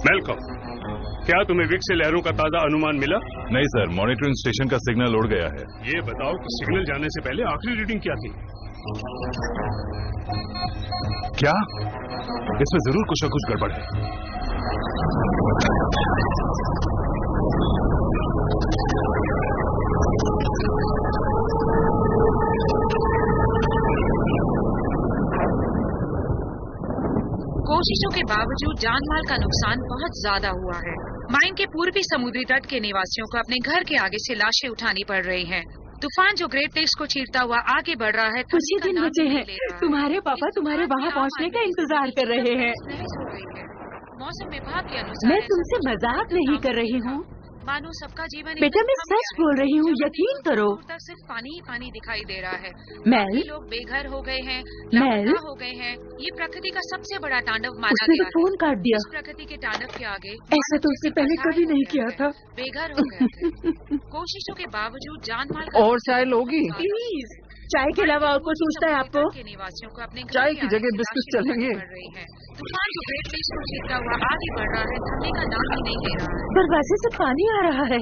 Welcome. क्या तुम्हें Wick से लहरों का ताजा अनुमान मिला? नहीं सर, मॉनिटरिंग स्टेशन का सिग्नल उड़ गया है। ये बताओ कि सिग्नल जाने से पहले आखिरी रीडिंग क्या थी? क्या? इसमें जरूर कुछ न कुछ गड़बड़ है। कोशिशों के बावजूद जानमाल का नुकसान बहुत ज्यादा हुआ है। माइन के पूर्वी समुद्री तट के निवासियों को अपने घर के आगे से लाशें उठानी पड़ रही हैं। तूफान जो ग्रेट लेक्स को चीरता हुआ आगे बढ़ रहा है। कुछ ही दिन बचे हैं। तुम्हारे पापा तुम्हारे वहाँ पहुँचने का इंतजार कर रहे हैं। मौसम विभाग के अनुसार मैं तुमसे मजाक नहीं कर रही हूँ। मानो सबका जीवन बेटा मैं सच बोल रही हूँ, यकीन करो। तक सिर्फ पानी ही पानी दिखाई दे रहा है। मैल, लोग बेघर हो गए हैं, मैल हो गए हैं। ये प्रकृति का सबसे बड़ा तांडव माना उसने गया तो फोन काट दिया। प्रकृति के तांडव के आगे ऐसा तो उसने पहले कभी नहीं किया था। बेघर हो गए। कोशिशों के बावजूद जानमाल और चाय लोगी? प्लीज, चाय के अलावा और कुछ पूछता है आपको? के निवासियों को अपने चाय की जगह बिस्कुट चलेंगे। तूफान जो ग्रेट लेक्स को चीरता हुआ आगे बढ़ रहा है, थमने का नाम ही नहीं ले रहा है। दरवाजे से पानी आ रहा है।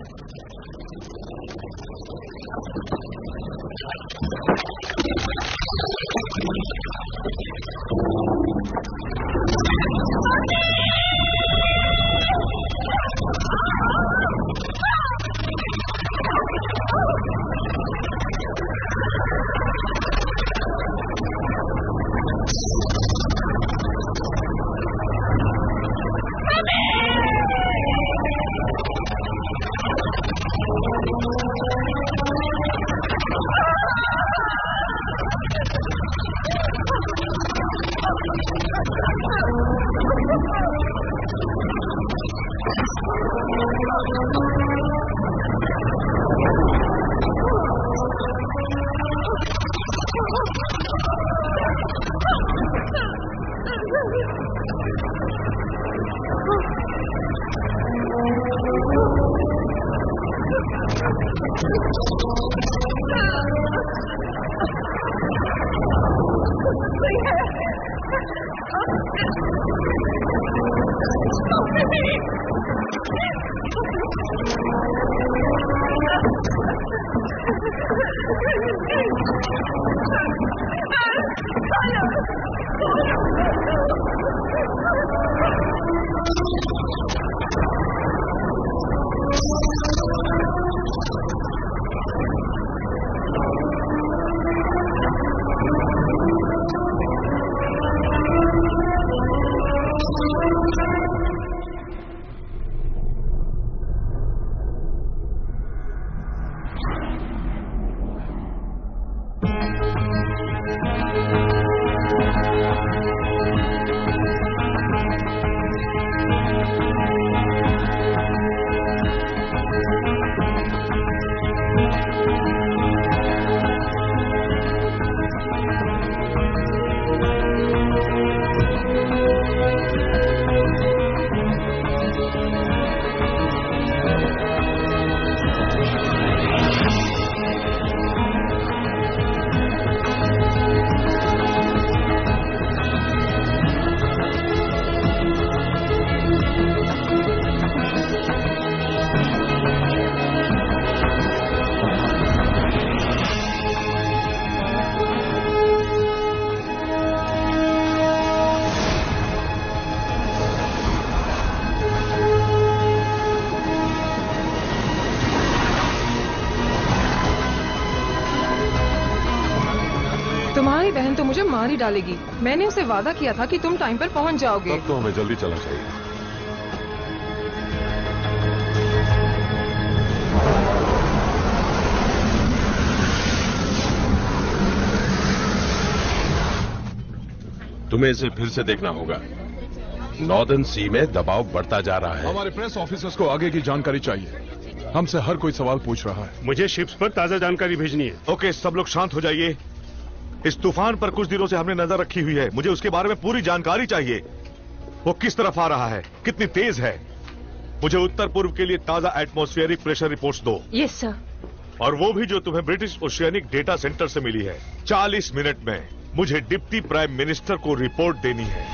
तुम्हारी बहन तो मुझे मार ही डालेगी। मैंने उसे वादा किया था कि तुम टाइम पर पहुंच जाओगे। तब तो हमें जल्दी चलना चाहिए। तुम्हें इसे फिर से देखना होगा। नॉर्दर्न सी में दबाव बढ़ता जा रहा है। हमारे प्रेस ऑफिसर्स को आगे की जानकारी चाहिए। हमसे हर कोई सवाल पूछ रहा है। मुझे शिप्स पर ताजा जानकारी भेजनी है। ओके, सब लोग शांत हो जाइए। इस तूफान पर कुछ दिनों से हमने नजर रखी हुई है। मुझे उसके बारे में पूरी जानकारी चाहिए। वो किस तरफ आ रहा है, कितनी तेज है। मुझे उत्तर पूर्व के लिए ताजा एटमॉस्फेरिक प्रेशर रिपोर्ट्स दो। Yes sir. और वो भी जो तुम्हें ब्रिटिश ओशियानिक डेटा सेंटर से मिली है। 40 मिनट में मुझे डिप्टी प्राइम मिनिस्टर को रिपोर्ट देनी है।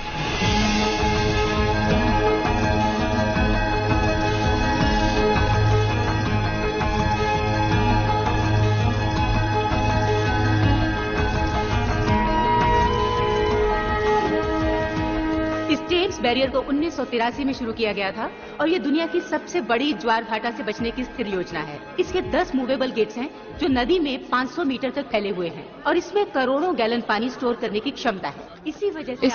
स्टेट्स बैरियर को 1983 में शुरू किया गया था और ये दुनिया की सबसे बड़ी ज्वार भाटा से बचने की स्थिर योजना है। इसके 10 मूवेबल गेट्स हैं जो नदी में 500 मीटर तक फैले हुए हैं और इसमें करोड़ों गैलन पानी स्टोर करने की क्षमता है। इसी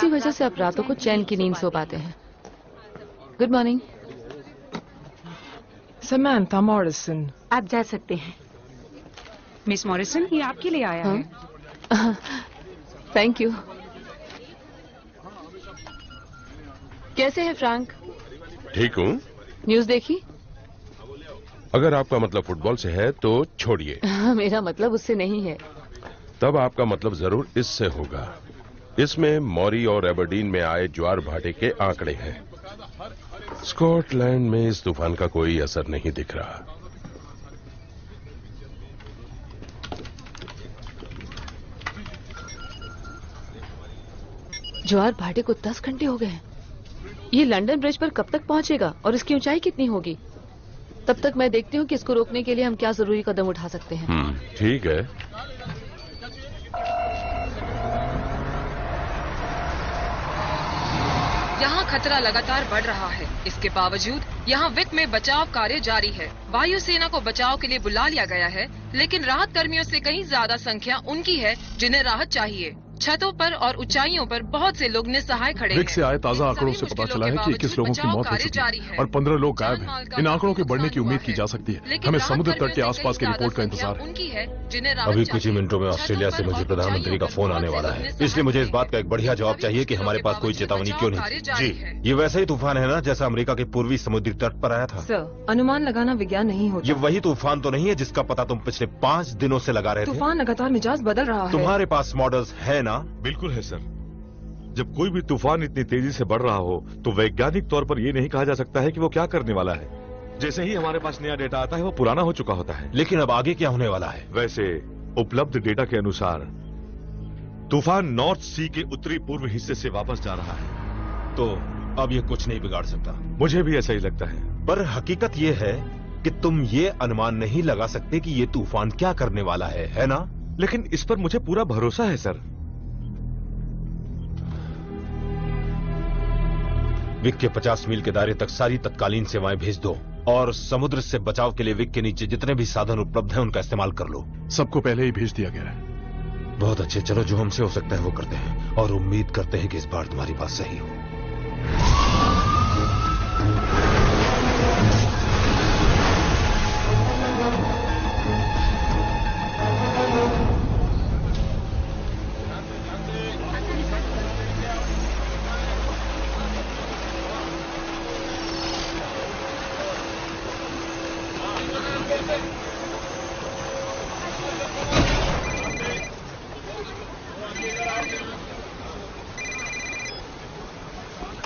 वजह से आप रातों को चैन की नींद सो पाते हैं। Good morning. Samantha Morrison. आप जा सकते हैं। मिस मॉरिसन, ये आपके लिए आया है। Thank you. कैसे है फ्रैंक? ठीक हूँ। न्यूज देखी? अगर आपका मतलब फुटबॉल से है तो छोड़िए। मेरा मतलब उससे नहीं है। तब आपका मतलब जरूर इससे होगा। इसमें मॉरी और एबरडीन में आए ज्वार भाटे के आंकड़े हैं। स्कॉटलैंड में इस तूफान का कोई असर नहीं दिख रहा। ज्वार भाटे को 10 घंटे हो गए। ये लंदन ब्रिज पर कब तक पहुंचेगा और इसकी ऊंचाई कितनी होगी? तब तक मैं देखती हूँ कि इसको रोकने के लिए हम क्या जरूरी कदम उठा सकते हैं। ठीक है। यहाँ खतरा लगातार बढ़ रहा है। इसके बावजूद यहाँ विक में बचाव कार्य जारी है। वायुसेना को बचाव के लिए बुला लिया गया है, लेकिन राहत कर्मियों से कहीं ज्यादा संख्या उनकी है जिन्हें राहत चाहिए। छतों पर और ऊंचाइयों पर बहुत से लोग निस्सहाय खड़े हैं। विक से आए ताजा आंकड़ों से पता चला है कि 21 लोगों की मौत हो चुकी है और 15 लोग गायब हैं। इन आंकड़ों के बढ़ने की उम्मीद की जा सकती है। हमें समुद्र तट के आसपास की रिपोर्ट का इंतजार है। अभी कुछ ही मिनटों में ऑस्ट्रेलिया से मुझे प्रधानमंत्री का फोन आने वाला है, इसलिए मुझे इस बात का एक बढ़िया जवाब चाहिए कि हमारे पास कोई चेतावनी क्यों नहीं। जी, ये वैसा ही तूफान है ना जैसा अमेरिका के पूर्वी समुद्री तट पर आया था। सर, अनुमान लगाना विज्ञान नहीं होता। ये वही तूफान तो नहीं है जिसका पता तुम पिछले 5 दिनों से लगा रहे थे? तूफान लगातार मिजाज बदल रहा है। तुम्हारे पास मॉडल्स है ना? बिल्कुल है सर। जब कोई भी तूफान इतनी तेजी से बढ़ रहा हो तो वैज्ञानिक तौर पर यह नहीं कहा जा सकता है कि वो क्या करने वाला है। जैसे ही हमारे पास नया डेटा आता है वो पुराना हो चुका होता है। लेकिन अब आगे क्या होने वाला है? वैसे उपलब्ध डेटा के अनुसार तूफान नॉर्थ सी के उत्तरी पूर्व हिस्से से वापस जा रहा है, तो अब ये कुछ नहीं बिगाड़ सकता। मुझे भी ऐसा ही लगता है, पर हकीकत ये है कि तुम ये अनुमान नहीं लगा सकते कि ये तूफान क्या करने वाला है ना? लेकिन इस पर मुझे पूरा भरोसा है सर। विक के 50 मील के दायरे तक सारी तत्कालीन सेवाएं भेज दो और समुद्र से बचाव के लिए विक के नीचे जितने भी साधन उपलब्ध हैं उनका इस्तेमाल कर लो। सबको पहले ही भेज दिया गया है। बहुत अच्छे, चलो जो हमसे हो सकता है वो करते हैं और उम्मीद करते हैं कि इस बार तुम्हारी बात सही हो।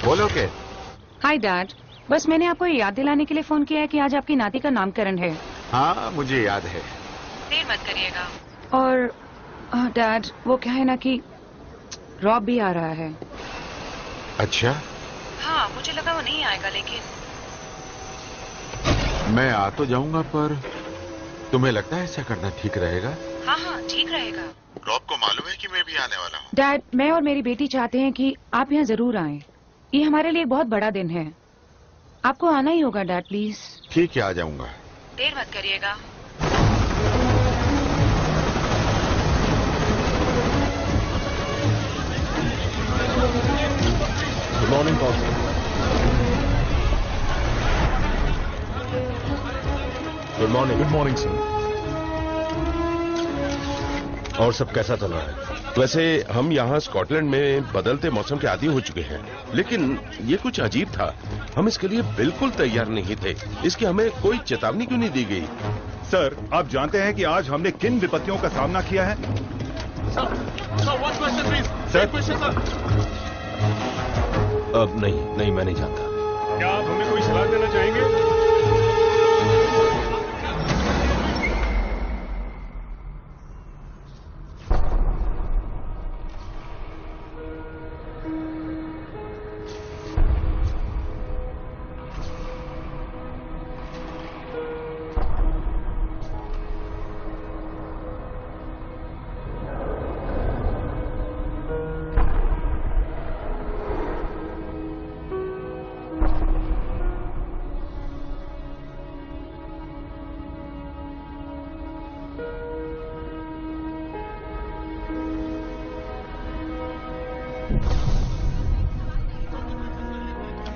बोलो के। हाय डैड, बस मैंने आपको ये याद दिलाने के लिए फोन किया है कि आज आपकी नाती का नामकरण है। हाँ मुझे याद है। देर मत करिएगा। और डैड, वो क्या है ना कि रॉब भी आ रहा है। अच्छा, हाँ मुझे लगा वो नहीं आएगा, लेकिन मैं आ तो जाऊंगा, पर तुम्हें लगता है ऐसा करना ठीक रहेगा? हाँ हाँ ठीक रहेगा। रॉब को मालूम है कि मैं भी आने वाला हूँ? डैड, मैं और मेरी बेटी चाहते हैं कि आप यहाँ जरूर आएं। ये हमारे लिए एक बहुत बड़ा दिन है। आपको आना ही होगा डैड, प्लीज। ठीक है, आ जाऊंगा। देर मत करिएगा। Good morning boss. Good morning. Good morning sir. और सब कैसा चल रहा है? वैसे हम यहाँ स्कॉटलैंड में बदलते मौसम के आदी हो चुके हैं, लेकिन ये कुछ अजीब था। हम इसके लिए बिल्कुल तैयार नहीं थे। इसकी हमें कोई चेतावनी क्यों नहीं दी गई? सर, आप जानते हैं कि आज हमने किन विपत्तियों का सामना किया है? नहीं, मैं नहीं जानता। क्या आप हमें कोई सलाह देना चाहेंगे?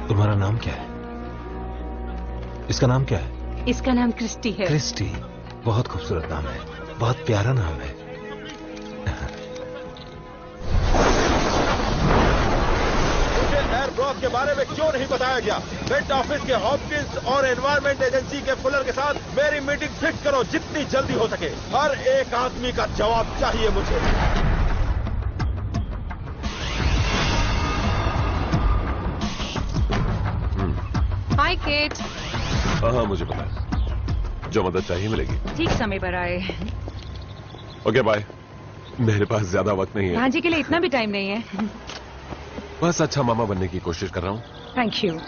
तुम्हारा नाम क्या है? इसका नाम क्या है? इसका नाम क्रिस्टी है। क्रिस्टी, बहुत खूबसूरत नाम है, बहुत प्यारा नाम है। मुझे एयरब्रॉक के बारे में क्यों नहीं बताया गया? वेट ऑफिस के हॉपकिंस और एनवायरमेंट एजेंसी के फुलर के साथ मेरी मीटिंग फिक्स करो जितनी जल्दी हो सके। हर एक आदमी का जवाब चाहिए मुझे। हाय केट। हाँ, मुझे पता है। जो मदद चाहिए मिलेगी। ठीक समय पर आए। Okay bye. मेरे पास ज्यादा वक्त नहीं है। भांजी के लिए इतना भी टाइम नहीं है। बस अच्छा मामा बनने की कोशिश कर रहा हूँ। Thank you.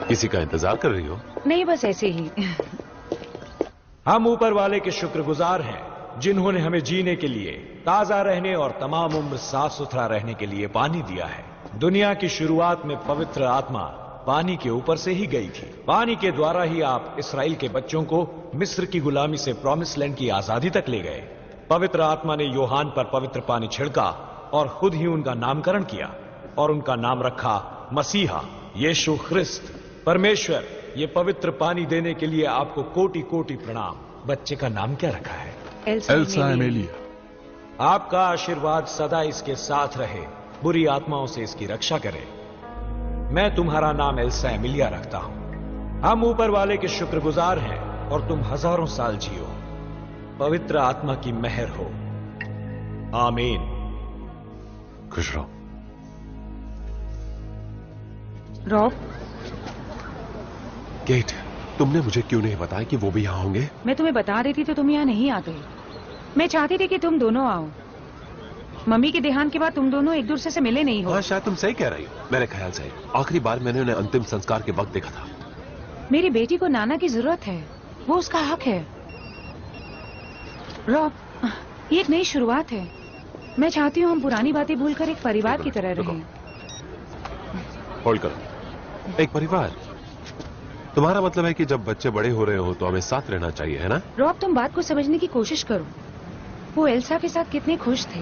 किसी का इंतजार कर रही हो? नहीं, बस ऐसे ही। हम ऊपर वाले के शुक्रगुजार हैं जिन्होंने हमें जीने के लिए, ताजा रहने और तमाम उम्र साफ सुथरा रहने के लिए पानी दिया है। दुनिया की शुरुआत में पवित्र आत्मा पानी के ऊपर से ही गई थी। पानी के द्वारा ही आप इसराइल के बच्चों को मिस्र की गुलामी से प्रॉमिस लैंड की आजादी तक ले गए। पवित्र आत्मा ने यूहान पर पवित्र पानी छिड़का और खुद ही उनका नामकरण किया और उनका नाम रखा मसीहा, यीशु ख्रिस्त। परमेश्वर, ये पवित्र पानी देने के लिए आपको कोटि कोटि प्रणाम। बच्चे का नाम क्या रखा है? Elsa Amelia. आपका आशीर्वाद सदा इसके साथ रहे, बुरी आत्माओं से इसकी रक्षा करे। मैं तुम्हारा नाम एल्सा एमिलिया रखता हूं। हम ऊपर वाले के शुक्रगुजार हैं और तुम हजारों साल जियो। पवित्र आत्मा की मेहर हो। आमीन। खुश रहो। रॉब, केट, तुमने मुझे क्यों नहीं बताया कि वो भी यहाँ होंगे? मैं तुम्हें बता देती तो तुम यहाँ नहीं आते। मैं चाहती थी कि तुम दोनों आओ। मम्मी के देहांत के बाद तुम दोनों एक दूसरे से मिले नहीं हो। हाँ, शायद तुम सही कह रही हो। मेरे ख्याल से आखिरी बार मैंने उन्हें अंतिम संस्कार के वक्त देखा था। मेरी बेटी को नाना की जरूरत है, वो उसका हक है। रॉब, ये एक नई शुरुआत है। मैं चाहती हूँ हम पुरानी बातें भूलकर एक परिवार की तरह रहें। होल्ड करो। एक परिवार? तुम्हारा मतलब है कि जब बच्चे बड़े हो रहे हो तो हमें साथ रहना चाहिए, है ना? रॉब, तुम बात को समझने की कोशिश करो। वो एल्सा के साथ कितने खुश थे।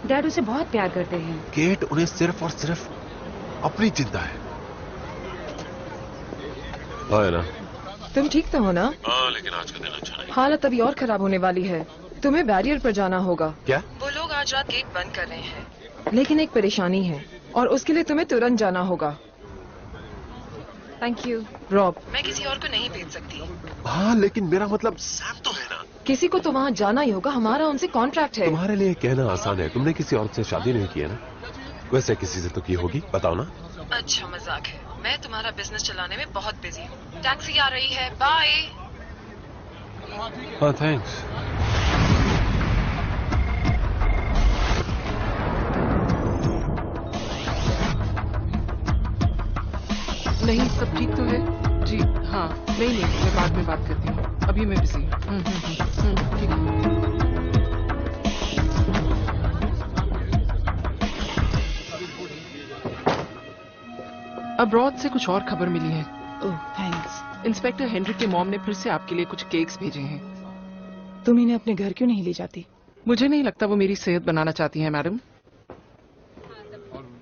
डैड उसे बहुत प्यार करते हैं। केट, उन्हें सिर्फ और सिर्फ अपनी चिंता है ना? तुम ठीक तो हो ना? हाँ, लेकिन आज का दिन अच्छा नहीं। हालत अभी और खराब होने वाली है। तुम्हें बैरियर पर जाना होगा। क्या? वो लोग आज रात गेट बंद कर रहे हैं, लेकिन एक परेशानी है और उसके लिए तुम्हें तुरंत जाना होगा। Thank you. रॉब, मैं किसी और को नहीं भेज सकती। हाँ, लेकिन मेरा मतलब सैम तो है ना? किसी को तो वहाँ जाना ही होगा। हमारा उनसे कॉन्ट्रैक्ट है। तुम्हारे लिए कहना आसान है। तुमने किसी औरत से शादी नहीं की है ना? वैसे किसी से तो की होगी, बताओ ना। अच्छा मजाक है। मैं तुम्हारा बिजनेस चलाने में बहुत बिजी हूँ। टैक्सी आ रही है, बाय। हाँ, थैंक्स। नहीं, सब ठीक तो है? जी हाँ। नहीं, मैं बाद में बात करती हूँ। अभी मैं बिजी हूँ। ठीक है। अब्रॉड से कुछ और खबर मिली है। ओह, थैंक्स। इंस्पेक्टर हेनरी के मॉम ने फिर से आपके लिए कुछ केक्स भेजे हैं। तुम इन्हें अपने घर क्यों नहीं ले जाती? मुझे नहीं लगता वो मेरी सेहत बनाना चाहती हैं मैडम।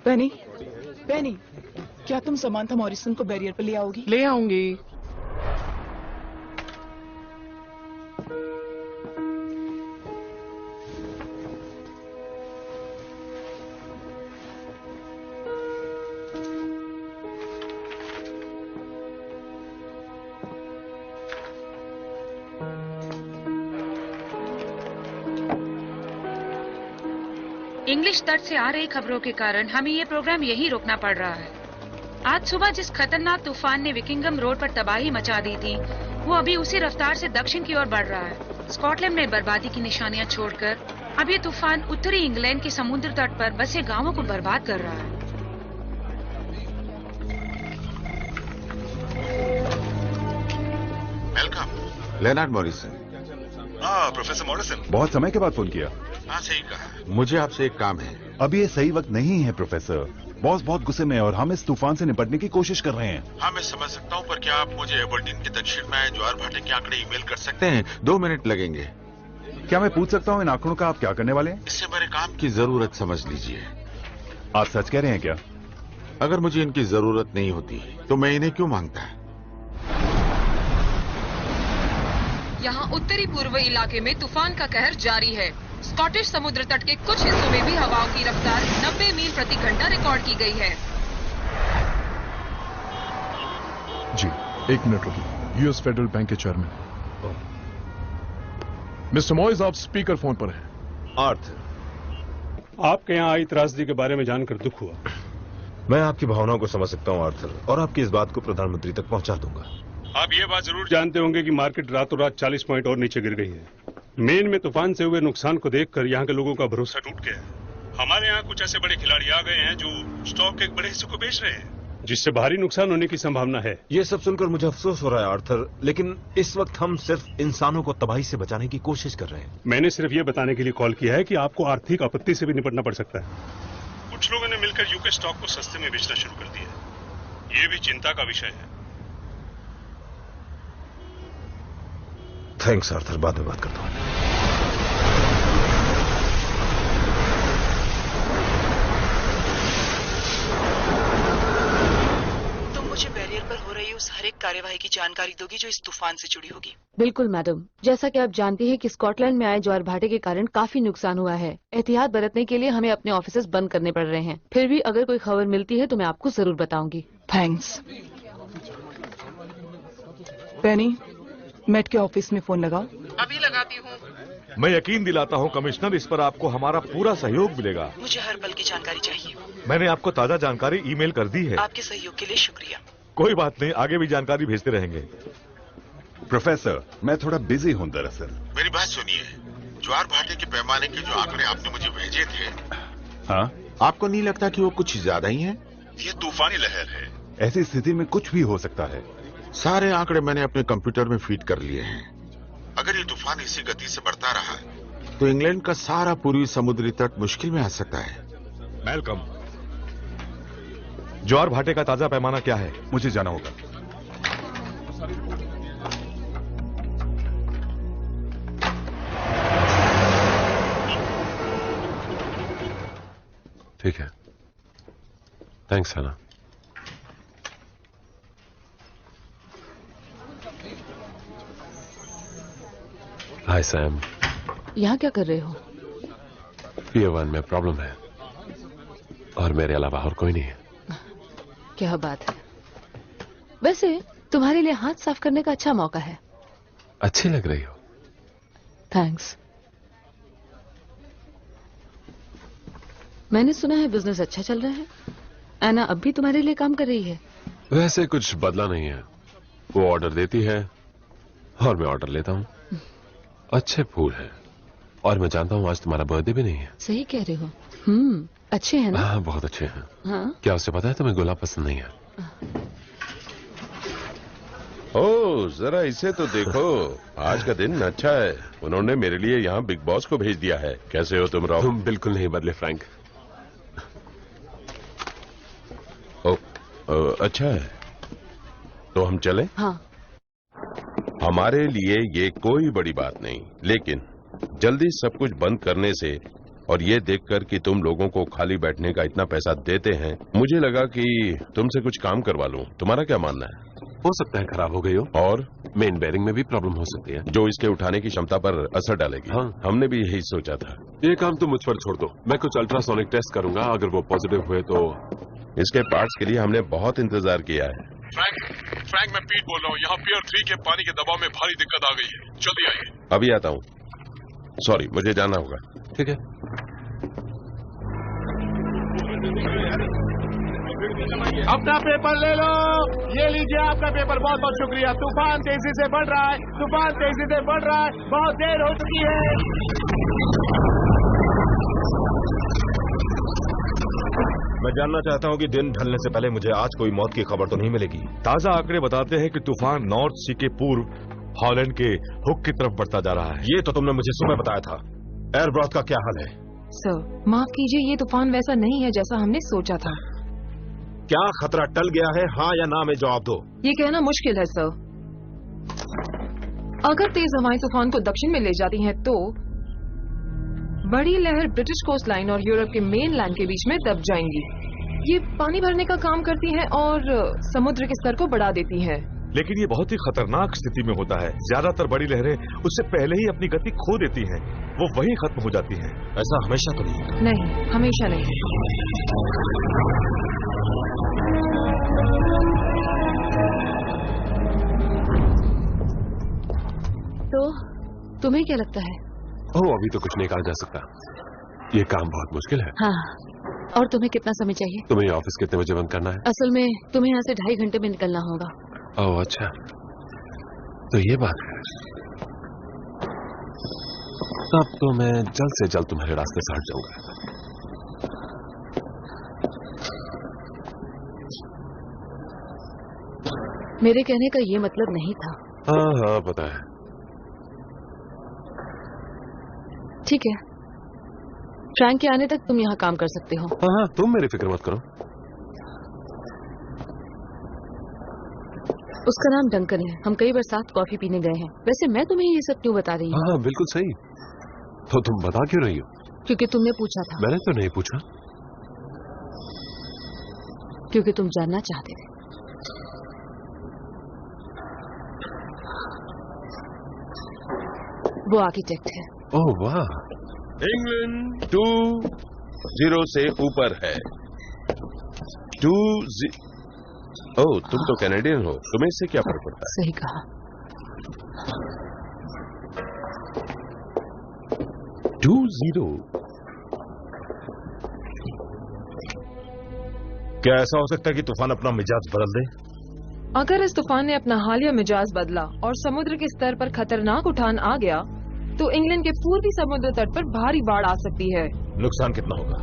पेनी, पेनी, क्या तुम समांथा मॉरिसन को बैरियर पर ले आओगी? ले आऊंगी। इंग्लिश तट से आ रही खबरों के कारण हमें ये प्रोग्राम यहीं रोकना पड़ रहा है। आज सुबह जिस खतरनाक तूफान ने विकिंगम रोड पर तबाही मचा दी थी, वो अभी उसी रफ्तार से दक्षिण की ओर बढ़ रहा है। स्कॉटलैंड में बर्बादी की निशानियां छोड़कर अब ये तूफान उत्तरी इंग्लैंड के समुद्र तट पर बसे गांवों को बर्बाद कर रहा है। Welcome, Leonard Morrison. Professor Morrison, बहुत समय के बाद फोन किया। हाँ, सही कहा। मुझे आपसे एक काम है। अभी ये सही वक्त नहीं है प्रोफेसर। बॉस बहुत गुस्से में है और हम इस तूफान से निपटने की कोशिश कर रहे हैं। हाँ, मैं समझ सकता हूँ, पर क्या आप मुझे एबरडीन के दक्षिण में आए ज्वार भाटे के आंकड़े ईमेल कर सकते हैं? 2 मिनट लगेंगे। क्या मैं पूछ सकता हूँ इन आंकड़ों का आप क्या करने वाले हैं? इससे मेरे काम की जरूरत समझ लीजिए। आप सच कह रहे हैं क्या? अगर मुझे इनकी जरूरत नहीं होती तो मैं इन्हें क्यों मांगता? यहाँ उत्तरी पूर्व इलाके में तूफान का कहर जारी है। स्कॉटिश समुद्र तट के कुछ हिस्सों में भी हवाओं की रफ्तार 90 मील प्रति घंटा रिकॉर्ड की गई है। जी, 1 मिनट रुकिए। यूएस फेडरल बैंक के चेयरमैन मिस्टर मॉइस, आप स्पीकर फोन पर हैं। आर्थर, आपके यहाँ आई त्रासदी के बारे में जानकर दुख हुआ। मैं आपकी भावनाओं को समझ सकता हूँ आर्थर, और आपकी इस बात को प्रधानमंत्री तक पहुँचा दूंगा। आप ये बात जरूर जानते होंगे कि मार्केट रातों रात 40 पॉइंट और नीचे गिर गई है। मेन में तूफान से हुए नुकसान को देखकर यहाँ के लोगों का भरोसा टूट गया है। हमारे यहाँ कुछ ऐसे बड़े खिलाड़ी आ गए हैं जो स्टॉक के एक बड़े हिस्से को बेच रहे हैं, जिससे भारी नुकसान होने की संभावना है। ये सब सुनकर मुझे अफसोस हो रहा है आर्थर, लेकिन इस वक्त हम सिर्फ इंसानों को तबाही से बचाने की कोशिश कर रहे हैं। मैंने सिर्फ ये बताने के लिए कॉल किया है कि आपको आर्थिक आपत्ति से भी निपटना पड़ सकता है। कुछ लोगों ने मिलकर यूके स्टॉक को सस्ते में बेचना शुरू कर दिया। ये भी चिंता का विषय है। थैंक्स आर्थर, बाद में बात करता हूँ। तुम मुझे बैरियर पर हो रही उस हर एक कार्यवाही की जानकारी दोगी जो इस तूफान से जुड़ी होगी? बिल्कुल मैडम। जैसा कि आप जानती हैं कि स्कॉटलैंड में आए ज्वार भाटे के कारण काफी नुकसान हुआ है। एहतियात बरतने के लिए हमें अपने ऑफिसेज बंद करने पड़ रहे हैं। फिर भी अगर कोई खबर मिलती है तो मैं आपको जरूर बताऊंगी। थैंक्स। पेनी, मेट के ऑफिस में फोन लगाओ। अभी लगाती हूँ। मैं यकीन दिलाता हूँ कमिश्नर, इस पर आपको हमारा पूरा सहयोग मिलेगा। मुझे हर पल की जानकारी चाहिए। मैंने आपको ताजा जानकारी ईमेल कर दी है। आपके सहयोग के लिए शुक्रिया। कोई बात नहीं, आगे भी जानकारी भेजते रहेंगे। प्रोफेसर, मैं थोड़ा बिजी हूँ दरअसल। मेरी बात सुनिए, ज्वार भाटे के पैमाने के जो आंकड़े आपने मुझे भेजे थे, हाँ, आपको नहीं लगता कि वो कुछ ज्यादा ही है? ये तूफानी लहर है। ऐसी स्थिति में कुछ भी हो सकता है। सारे आंकड़े मैंने अपने कंप्यूटर में फीड कर लिए हैं। अगर ये तूफान इसी गति से बढ़ता रहा तो इंग्लैंड का सारा पूर्वी समुद्री तट मुश्किल में आ सकता है। वेलकम। ज्वार भाटे का ताजा पैमाना क्या है? मुझे जाना होगा। ठीक है, थैंक्स हैना। हाय सैम। यहाँ क्या कर रहे हो? पियर 1 में प्रॉब्लम है और मेरे अलावा और कोई नहीं है। क्या बात है। वैसे तुम्हारे लिए हाथ साफ करने का अच्छा मौका है। अच्छी लग रही हो। थैंक्स। मैंने सुना है बिजनेस अच्छा चल रहा है। एना अब भी तुम्हारे लिए काम कर रही है? वैसे कुछ बदला नहीं है। वो ऑर्डर देती है और मैं ऑर्डर लेता हूँ। अच्छे फूल हैं और मैं जानता हूँ आज तुम्हारा बर्थडे भी नहीं है। सही कह रहे हो। अच्छे हैं ना? हाँ, बहुत अच्छे हैं। हाँ? क्या उसे पता है तुम्हें गुलाब पसंद नहीं है? ओ, जरा इसे तो देखो। आज का दिन अच्छा है। उन्होंने मेरे लिए यहाँ बिग बॉस को भेज दिया है। कैसे हो तुम रॉब? तुम बिल्कुल नहीं बदले फ्रैंक। अच्छा है, तो हम चलें? हाँ। हमारे लिए ये कोई बड़ी बात नहीं, लेकिन जल्दी सब कुछ बंद करने से और ये देखकर कि तुम लोगों को खाली बैठने का इतना पैसा देते हैं, मुझे लगा कि तुमसे कुछ काम करवा लूं। तुम्हारा क्या मानना है? हो सकता है खराब हो गई हो, और मेन बेयरिंग में भी प्रॉब्लम हो सकती है जो इसके उठाने की क्षमता पर असर डालेगी। हाँ, हमने भी यही सोचा था। ये काम तुम मुझ पर छोड़ दो, मैं कुछ अल्ट्रासोनिक टेस्ट करूंगा, अगर वो पॉजिटिव हुए तो। इसके पार्ट्स के लिए हमने बहुत इंतजार किया है। फ्रैंक, मैं पीट बोल रहा हूँ। यहाँ पियर 3 के पानी के दबाव में भारी दिक्कत आ गई है, जल्दी आइए। अभी आता हूँ। सॉरी, मुझे जाना होगा। ठीक है। अपना पेपर ले लो। ये लीजिए आपका पेपर। बहुत बहुत शुक्रिया। तूफान तेजी से बढ़ रहा है, तूफान तेजी से बढ़ रहा है, बहुत देर हो चुकी है। मैं जानना चाहता हूँ कि दिन ढलने से पहले मुझे आज कोई मौत की खबर तो नहीं मिलेगी। ताजा आंकड़े बताते हैं कि तूफान नॉर्थ सी के पूर्व हॉलैंड के हुक की तरफ बढ़ता जा रहा है। ये तो तुमने मुझे सुबह बताया था। एयरब्रॉथ का क्या हाल है? सर, माफ कीजिए, ये तूफान वैसा नहीं है जैसा हमने सोचा था। क्या खतरा टल गया है? हाँ या ना में जवाब दो। ये कहना मुश्किल है सर। अगर तेज हवाएं तूफान को दक्षिण में ले जाती हैं तो बड़ी लहर ब्रिटिश कोस्ट लाइन और यूरोप के मेन लैंड के बीच में दब जाएंगी। ये पानी भरने का काम करती हैं और समुद्र के स्तर को बढ़ा देती हैं। लेकिन ये बहुत ही खतरनाक स्थिति में होता है। ज्यादातर बड़ी लहरें उससे पहले ही अपनी गति खो देती हैं, वो वहीं खत्म हो जाती हैं। ऐसा हमेशा तो नहीं? नहीं, हमेशा नहीं। तो तुम्हें क्या लगता है? ओह, अभी तो कुछ नहीं कहा जा सकता, ये काम बहुत मुश्किल है। हाँ, और तुम्हें कितना समय चाहिए? तुम्हें ऑफिस कितने बजे बंद करना है? असल में तुम्हें यहाँ से 2.5 घंटे में निकलना होगा। ओह अच्छा, तो ये बात है। तब तो मैं जल्द से जल्द तुम्हारे रास्ते से हट जाऊंगा। मेरे कहने का ये मतलब नहीं था। हाँ हाँ पता है। ठीक है, फ्रैंक के आने तक तुम यहाँ काम कर सकते हो। हाँ हाँ, तुम मेरी फिक्र मत करो। उसका नाम डंकन है, हम कई बार साथ कॉफी पीने गए हैं। वैसे मैं तुम्हें ये सब क्यों बता रही हूँ? हाँ बिल्कुल सही। तो तुम बता क्यों रही हो? क्योंकि तुमने पूछा था। मैंने तो नहीं पूछा। क्योंकि तुम जानना चाहते थे। वो आर्किटेक्ट है। ओह वाह। इंग्लैंड 2-0 से ऊपर है। 2-0। ओह, तुम तो कैनेडियन हो, तुम्हें इससे क्या फर्क पड़ता है? सही कहा। 2-0। क्या ऐसा हो सकता है कि तूफान अपना मिजाज बदल दे? अगर इस तूफान ने अपना हालिया मिजाज बदला और समुद्र के स्तर पर खतरनाक उठान आ गया तो इंग्लैंड के पूर्वी समुद्र तट पर भारी बाढ़ आ सकती है। नुकसान कितना होगा?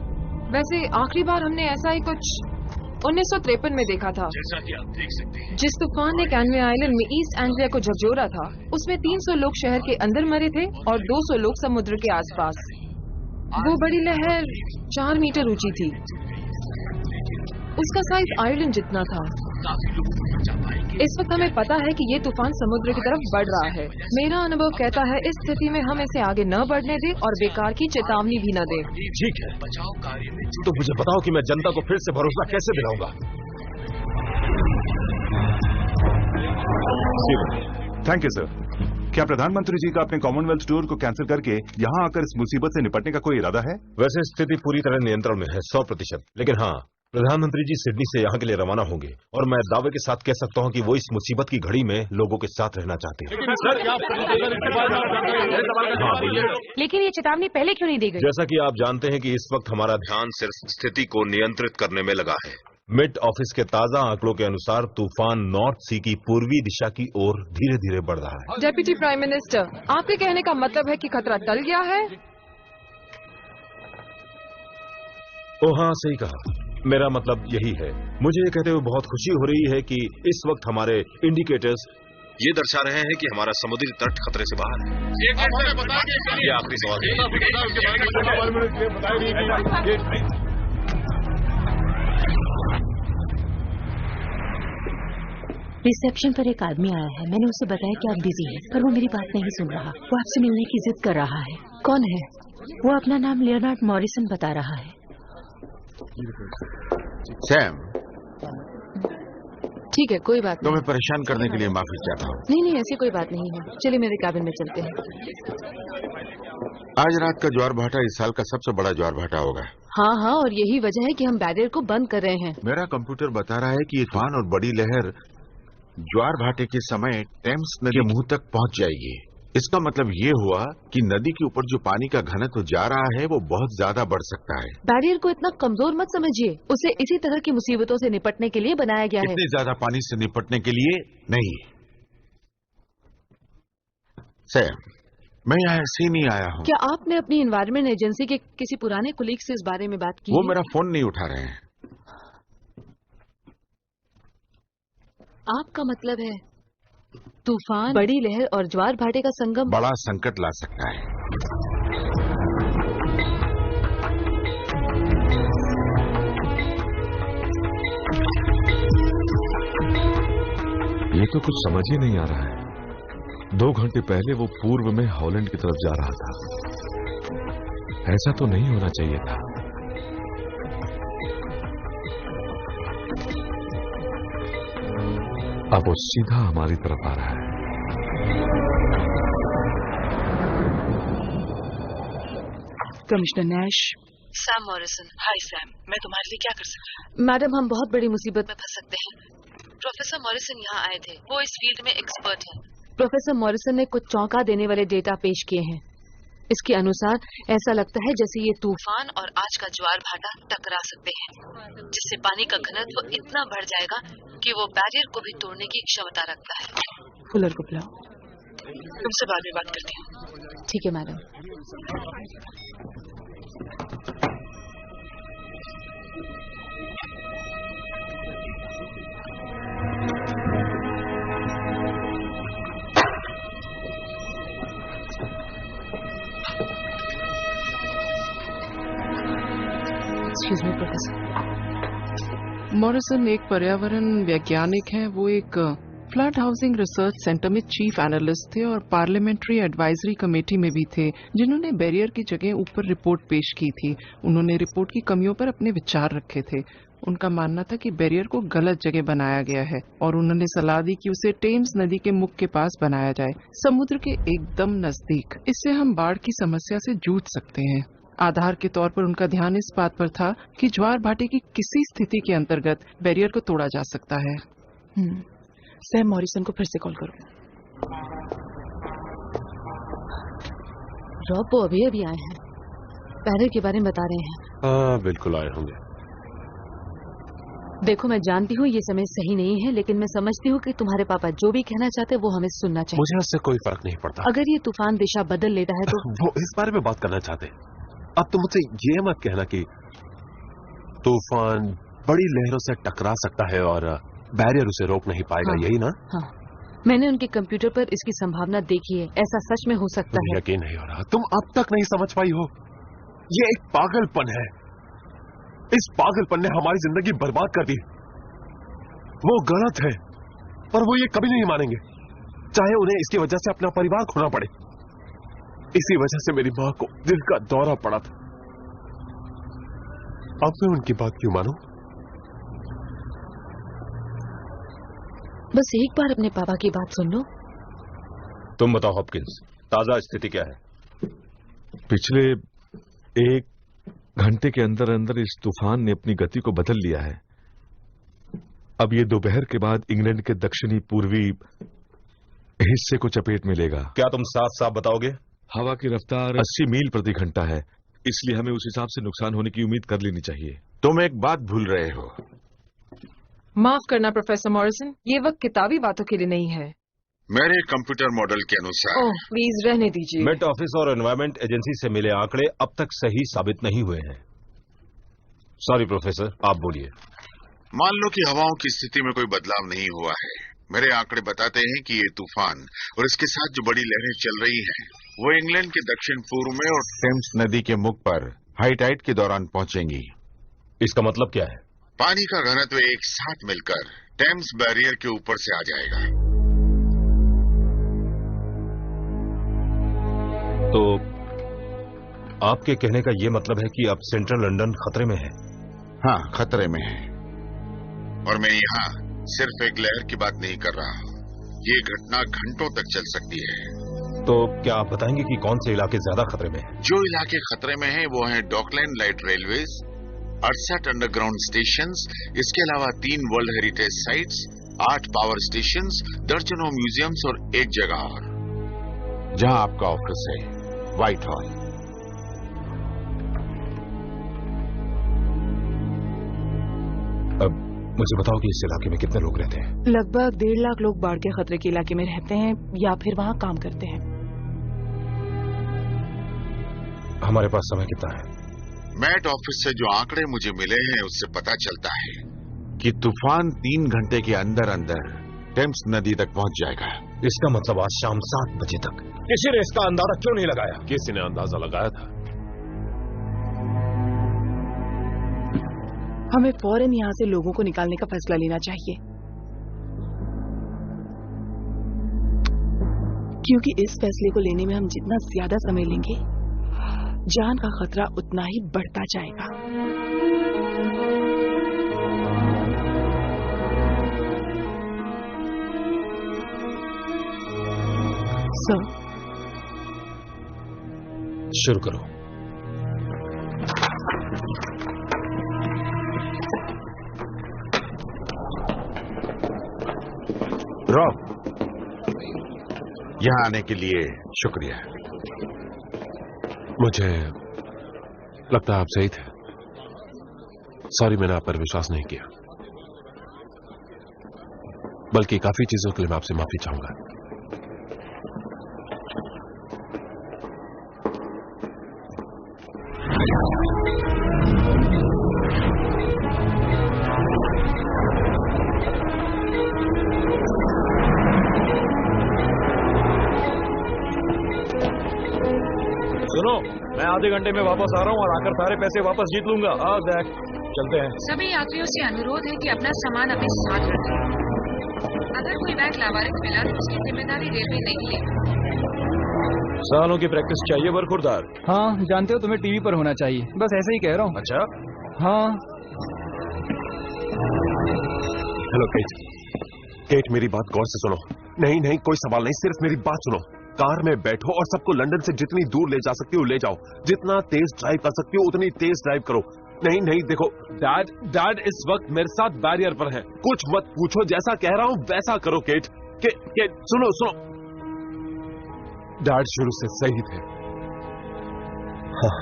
वैसे आखिरी बार हमने ऐसा ही कुछ 1953 में देखा था। जैसा कि आप देख सकते हैं, जिस तूफान ने कैनवे आइलैंड में ईस्ट एंग्लिया को झकझोरा था, उसमें 300 लोग शहर के अंदर मरे थे और 200 लोग समुद्र के आसपास। वो बड़ी लहर 4 मीटर ऊंची थी। उसका साइज आयरलैंड जितना था। इस वक्त हमें पता है कि ये तूफान समुद्र की तरफ बढ़ रहा है। मेरा अनुभव कहता है इस स्थिति में हम इसे आगे न बढ़ने दें और बेकार की चेतावनी भी न दें। ठीक है, बचाव कार्य में तो मुझे बताओ कि मैं जनता को फिर से भरोसा कैसे दिलाऊंगा? Thank you sir. क्या प्रधानमंत्री जी का अपने कॉमनवेल्थ टूर को कैंसिल करके यहाँ आकर इस मुसीबत से निपटने का कोई इरादा है? वैसे स्थिति पूरी तरह नियंत्रण में है 100%, लेकिन हाँ, प्रधानमंत्री जी सिडनी से यहाँ के लिए रवाना होंगे और मैं दावे के साथ कह सकता हूँ कि वो इस मुसीबत की घड़ी में लोगों के साथ रहना चाहते हैं। हाँ बोलिए। लेकिन ये चेतावनी पहले क्यों नहीं दी गई? जैसा कि आप जानते हैं कि इस वक्त हमारा ध्यान सिर्फ स्थिति को नियंत्रित करने में लगा है। मिट ऑफिस के ताजा आंकड़ों के अनुसार तूफान नॉर्थ सी की पूर्वी दिशा की ओर धीरे धीरे बढ़ रहा है। डेप्यूटी प्राइम मिनिस्टर, आपके कहने का मतलब है कि खतरा टल गया है? ओ हाँ, सही कहा। मेरा मतलब यही है। मुझे ये कहते हुए बहुत खुशी हो रही है कि इस वक्त हमारे इंडिकेटर्स ये दर्शा रहे हैं कि हमारा समुद्री तट खतरे से बाहर है। ये आखिरी सवाल है। रिसेप्शन पर एक आदमी आया है। मैंने उसे बताया कि आप बिजी हैं, पर वो मेरी बात नहीं सुन रहा। वो आपसे मिलने की जिद कर रहा है। कौन है? वो अपना नाम लियोनार्ड मॉरिसन बता रहा है। सैम, ठीक है, कोई बात तुम्हें परेशान करने के लिए माफी चाहता हूँ। नहीं, ऐसी कोई बात नहीं है। चलिए मेरे कैबिन में चलते हैं। आज रात का ज्वार भाटा इस साल का सबसे बड़ा ज्वार भाटा होगा। हाँ, और यही वजह है कि हम बैरियर को बंद कर रहे हैं। मेरा कंप्यूटर बता रहा है कि ये तूफान और बड़ी लहर ज्वार भाटे के समय टेम्स नदी के मुंह तक पहुंच जाएगी। इसका मतलब ये हुआ कि नदी के ऊपर जो पानी का घनत्व जा रहा है वो बहुत ज्यादा बढ़ सकता है। बैरियर को इतना कमजोर मत समझिए, उसे इसी तरह की मुसीबतों से निपटने के लिए बनाया गया है। इतनी ज्यादा पानी से निपटने के लिए नहीं। सैम, मैं यहाँ ऐसे ही नहीं आया हूँ। क्या आपने अपनी एनवायरमेंट एजेंसी के किसी पुराने कुलीग से इस बारे में बात की? वो मेरा फोन नहीं उठा रहे हैं। आपका मतलब है तूफान, बड़ी लहर और ज्वार भाटे का संगम बड़ा संकट ला सकता है। ये तो कुछ समझ ही नहीं आ रहा है। 2 घंटे पहले वो पूर्व में हॉलैंड की तरफ जा रहा था। ऐसा तो नहीं होना चाहिए था। अब वो सीधा हमारी तरफ आ रहा है। Commissioner Nash. Sam Morrison. Hi Sam, मैं तुम्हारे लिए क्या कर सकती हूँ? मैडम, हम बहुत बड़ी मुसीबत में फंस सकते हैं। प्रोफेसर मॉरिसन यहाँ आए थे। वो इस फील्ड में एक्सपर्ट हैं। प्रोफेसर मॉरिसन ने कुछ चौंका देने वाले डेटा पेश किए हैं। इसके अनुसार ऐसा लगता है जैसे ये तूफान और आज का ज्वार भाटा टकरा सकते हैं, जिससे पानी का घनत्व इतना बढ़ जाएगा कि वो बैरियर को भी तोड़ने की क्षमता रखता है। कूलर को बुलाओ। तुमसे बाद में बात करती हूँ। ठीक है मैडम। मॉरिसन एक पर्यावरण वैज्ञानिक हैं। वो एक फ्लड हाउसिंग रिसर्च सेंटर में चीफ एनालिस्ट थे और पार्लियामेंट्री एडवाइजरी कमेटी में भी थे, जिन्होंने बैरियर की जगह ऊपर रिपोर्ट पेश की थी। उन्होंने रिपोर्ट की कमियों पर अपने विचार रखे थे। उनका मानना था कि बैरियर को गलत जगह बनाया गया है और उन्होंने सलाह दी कि उसे टेम्स नदी के मुख के पास बनाया जाए, समुद्र के एकदम नजदीक। इससे हम बाढ़ की समस्या से जूझ सकते हैं। आधार के तौर पर उनका ध्यान इस बात पर था कि ज्वार भाटे की किसी स्थिति के अंतर्गत बैरियर को तोड़ा जा सकता है। सैम मॉरिसन को फिर से कॉल करो। रॉब वो अभी आए हैं, बैरियर के बारे में बता रहे हैं। हाँ, बिल्कुल आए होंगे। देखो, मैं जानती हूँ ये समय सही नहीं है, लेकिन मैं समझती हूँ कि तुम्हारे पापा जो भी कहना चाहते हैं वो हमें सुनना चाहिए। मुझे उससे कोई फर्क नहीं पड़ता। अगर ये तूफान दिशा बदल लेता है तो वो इस बारे में बात करना चाहते। अब तुम मुझसे ये मत कहना कि तूफान बड़ी लहरों से टकरा सकता है और बैरियर उसे रोक नहीं पाएगा। हाँ, यही ना? हाँ, मैंने उनके कंप्यूटर पर इसकी संभावना देखी है। ऐसा सच में हो सकता है। यकीन नहीं हो रहा। तुम अब तक नहीं समझ पाई हो। ये एक पागलपन है। इस पागलपन ने हमारी जिंदगी बर्बाद कर दी। वो गलत है, पर वो ये कभी नहीं मानेंगे, चाहे उन्हें इसकी वजह से अपना परिवार खोना पड़े। इसी वजह से मेरी मां को दिल का दौरा पड़ा था। अब मैं उनकी बात क्यों मानूं? बस एक बार अपने पापा की बात सुन लो। तुम बताओ हॉपकिंस, ताजा स्थिति क्या है? पिछले 1 घंटे के अंदर अंदर इस तूफान ने अपनी गति को बदल लिया है। अब ये दोपहर के बाद इंग्लैंड के दक्षिणी पूर्वी हिस्से को चपेट में लेगा। क्या तुम साफ साफ बताओगे? हवा की रफ्तार 80 मील प्रति घंटा है, इसलिए हमें उस हिसाब से नुकसान होने की उम्मीद कर लेनी चाहिए। तुम एक बात भूल रहे हो। माफ करना प्रोफेसर मॉरिसन, ये वक्त किताबी बातों के लिए नहीं है। मेरे कंप्यूटर मॉडल के अनुसार। ओह, प्लीज रहने दीजिए। मेट ऑफिस और एनवायरमेंट एजेंसी से मिले आंकड़े अब तक सही साबित नहीं हुए हैं। सॉरी प्रोफेसर, आप बोलिए। मान लो कि हवाओं की स्थिति में कोई बदलाव नहीं हुआ है। मेरे आंकड़े बताते हैं कि ये तूफान और इसके साथ जो बड़ी लहरें चल रही हैं, वो इंग्लैंड के दक्षिण पूर्व में और टेम्स नदी के मुख पर हाई टाइड के दौरान पहुंचेंगी। इसका मतलब क्या है? पानी का घनत्व एक साथ मिलकर टेम्स बैरियर के ऊपर से आ जाएगा। तो आपके कहने का यह मतलब है कि अब सेंट्रल लंदन खतरे में है? हाँ, खतरे में है। और मैं यहाँ सिर्फ एक लहर की बात नहीं कर रहा हूँ। ये घटना घंटों तक चल सकती है। तो क्या आप बताएंगे कि कौन से इलाके ज्यादा खतरे में हैं? जो इलाके खतरे में हैं वो हैं Dockland light railways, 68 underground stations, इसके अलावा 3 world heritage sites, 8 power stations, दर्जनों म्यूजियम्स और एक जगह और जहां आपका ऑफिस है, व्हाइट हॉल। अब मुझे बताओ कि इस इलाके में कितने लोग रहते हैं? लगभग 1.5 लाख लोग बाढ़ के खतरे के इलाके में रहते हैं या फिर वहां काम करते हैं। हमारे पास समय कितना है? मैट ऑफिस से जो आंकड़े मुझे मिले हैं उससे पता चलता है कि तूफान 3 घंटे के अंदर अंदर टेम्स नदी तक पहुंच जाएगा। इसका मतलब आज शाम 7 बजे तक। किसी ने इसका अंदाजा क्यों नहीं लगाया? किसी ने अंदाजा लगाया था। हमें फौरन यहाँ से लोगों को निकालने का फैसला लेना चाहिए, क्योंकि इस फैसले को लेने में हम जितना ज्यादा समय लेंगे, जान का खतरा उतना ही बढ़ता जाएगा। शुरू करो। रॉब, यहाँ आने के लिए शुक्रिया। मुझे लगता है आप सही थे। सॉरी, मैंने आप पर विश्वास नहीं किया। बल्कि काफी चीजों के लिए मैं आपसे माफी चाहूंगा। सुनो, मैं आधे घंटे में वापस आ रहा हूँ और आकर सारे पैसे वापस जीत लूंगा। जैक, चलते हैं। सभी यात्रियों से अनुरोध है कि अपना सामान अपने साथ रखें। अगर कोई बैग लावारिस मिला तो उसकी जिम्मेदारी रेलवे नहीं लेगी। सालों की प्रैक्टिस चाहिए बरखुरदार। हाँ, जानते हो तुम्हें टीवी पर होना चाहिए। बस ऐसे ही कह रहा हूँ। अच्छा? हाँ। Hello cat. केट, मेरी बात गौर से सुनो। नहीं नहीं, कोई सवाल नहीं, सिर्फ मेरी बात सुनो। कार में बैठो और सबको लंदन से जितनी दूर ले जा सकती हो ले जाओ। जितना तेज ड्राइव कर सकती हो उतनी तेज ड्राइव करो। नहीं नहीं, देखो डैड इस वक्त मेरे साथ बैरियर पर है। कुछ मत पूछो, जैसा कह रहा हूं वैसा करो। केट, सुनो सुनो, डैड शुरू से सही थे। हाँ,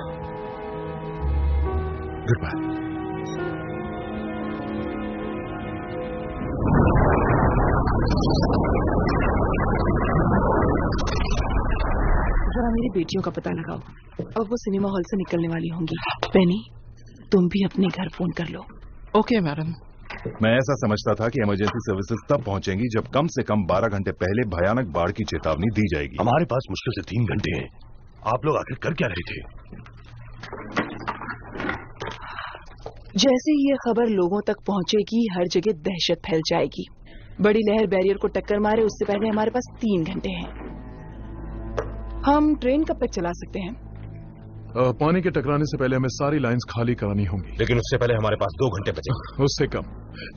गुड बाय। जरा मेरी बेटियों का पता लगाओ। अब वो सिनेमा हॉल से निकलने वाली होंगी। पेनी, तुम भी अपने घर फोन कर लो। Okay madam. मैं ऐसा समझता था कि इमरजेंसी सर्विसेज तब पहुंचेंगी जब कम से कम 12 घंटे पहले भयानक बाढ़ की चेतावनी दी जाएगी। हमारे पास मुश्किल से 3 घंटे हैं। आप लोग आखिर कर क्या रहे थे? जैसे ही ये खबर लोगों तक पहुंचेगी, हर जगह दहशत फैल जाएगी। बड़ी लहर बैरियर को टक्कर मारे उससे पहले हमारे पास 3 घंटे हैं। हम ट्रेन कब तक चला सकते हैं? पानी के टकराने से पहले हमें सारी लाइंस खाली करानी होंगी। लेकिन उससे पहले हमारे पास 2 घंटे बचे। उससे कम।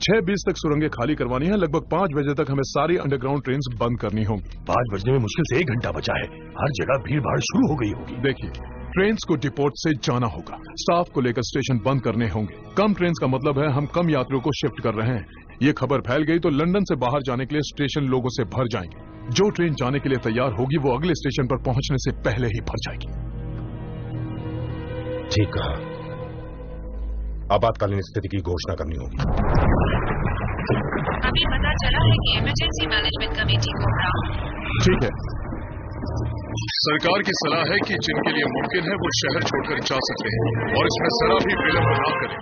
6:20 तक सुरंगें खाली करवानी है। लगभग 5 बजे तक हमें सारी अंडरग्राउंड ट्रेन बंद करनी होंगी। 5 बजने में मुश्किल से 1 घंटा बचा है। हर जगह भीड़ भाड़ शुरू हो गई होगी। देखिए, ट्रेन को डिपोट से जाना होगा। स्टाफ को लेकर स्टेशन बंद करने होंगे। कम ट्रेन का मतलब है हम कम यात्रियों को शिफ्ट कर रहे हैं। ये खबर फैल गई तो लंदन से बाहर जाने के लिए स्टेशन लोगों से भर जाएंगे। जो ट्रेन जाने के लिए तैयार होगी वो अगले स्टेशन पर पहुंचने से पहले ही भर जाएगी। ठीक कहा। आपातकालीन स्थिति की घोषणा करनी होगी। अभी पता चला है कि इमरजेंसी मैनेजमेंट कमेटी को ठीक है। सरकार की सलाह है कि जिनके लिए मुमकिन है वो शहर छोड़कर जा सकते हैं और इसमें जरा भी विलंब ना करें।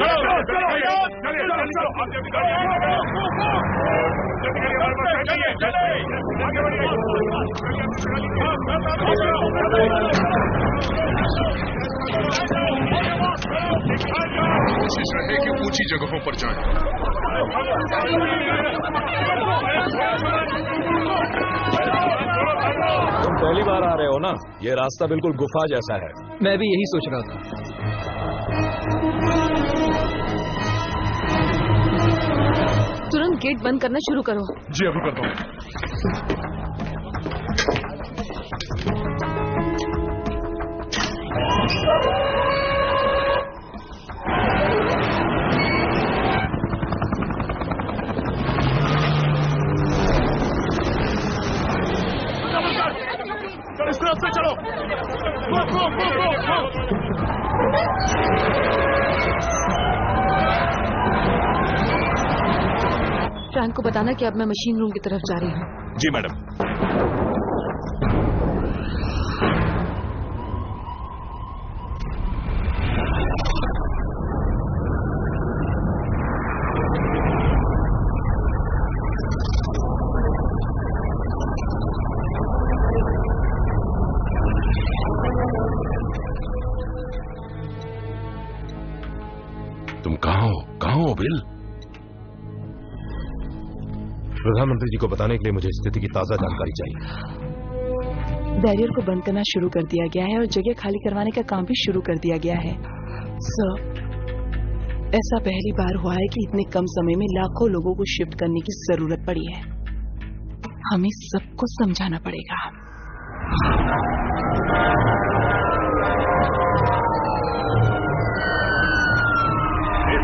कोशिश रहे कि ऊंची जगहों पर जाएं। तुम पहली बार आ रहे हो ना? ये रास्ता बिल्कुल गुफा जैसा है। मैं भी यही सोच रहा था। तुरंत गेट बंद करना शुरू करो। जी अभी करता हूँ। इस तरफ से चलो। गो, गो, गो, गो, गो। फ्रैंक को बताना कि अब मैं मशीन रूम की तरफ जा रही हूँ। जी मैडम। तुम कहाँ हो बिल? प्रधानमंत्री जी को बताने के लिए मुझे स्थिति की ताजा जानकारी चाहिए। बैरियर को बंद करना शुरू कर दिया गया है और जगह खाली करवाने का काम भी शुरू कर दिया गया है। सर, ऐसा पहली बार हुआ है कि इतने कम समय में लाखों लोगों को शिफ्ट करने की जरूरत पड़ी है। हमें सबको समझाना पड़ेगा।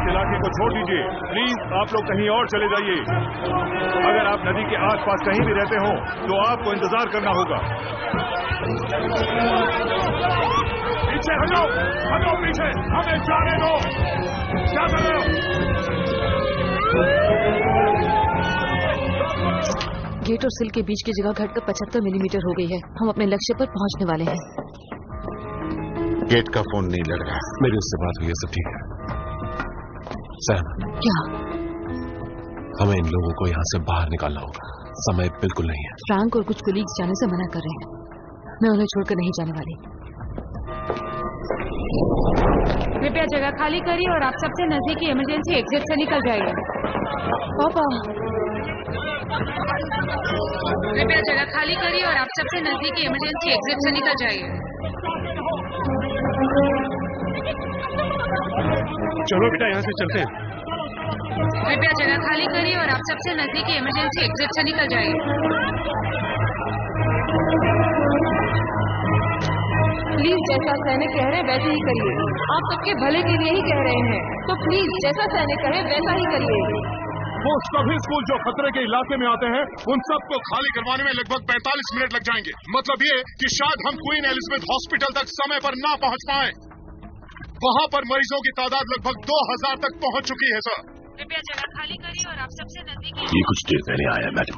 इलाके को छोड़ दीजिए प्लीज। आप लोग कहीं और चले जाइए। अगर आप नदी के आसपास कहीं भी रहते हो तो आपको इंतजार करना होगा। पीछे हटो, हटो पीछे, हमें जाने दो। क्या कर रहे हो? गेट और सिल के बीच की जगह घटकर 75 मिलीमीटर हो गई है। हम अपने लक्ष्य पर पहुंचने वाले हैं। गेट का फोन नहीं लग रहा। मेरी उससे बात हुई है, सब ठीक है। सैम, क्या? हमें इन लोगों को यहाँ से बाहर निकालना होगा। समय बिल्कुल नहीं है। फ्रैंक और कुछ कोलीग्स जाने से मना कर रहे हैं। मैं उन्हें छोड़कर नहीं जाने वाली। कृपया जगह खाली करिए और आप सबसे नजदीकी इमरजेंसी एग्जिट से निकल जाइए। पापा, कृपया जगह खाली करिए और आप सबसे नजदीकी इमरजेंसी एग्जिट से निकल जाइए। चलो बेटा, यहाँ से चलते हैं। कृपया जगह खाली करिए और आप सबसे नजदीकी इमरजेंसी एग्जिट से निकल जाइए। प्लीज जैसा सैनिक कह रहे हैं वैसे ही करिए। आप सबके भले के लिए ही कह रहे हैं, तो प्लीज जैसा सैनिक कहे वैसा ही करिए। वो सभी स्कूल जो खतरे के इलाके में आते हैं उन सबको खाली करवाने में लगभग 45 मिनट लग जाएंगे। मतलब ये कि शायद हम क्वीन एलिजाबेथ हॉस्पिटल तक समय पर ना पहुंच पाए। वहाँ पर मरीजों की तादाद लगभग 2000 तक पहुंच चुकी है सर। कृपया जगह खाली करिए और आप सबसे नजदीकी। ये कुछ देर पहले आया मैडम।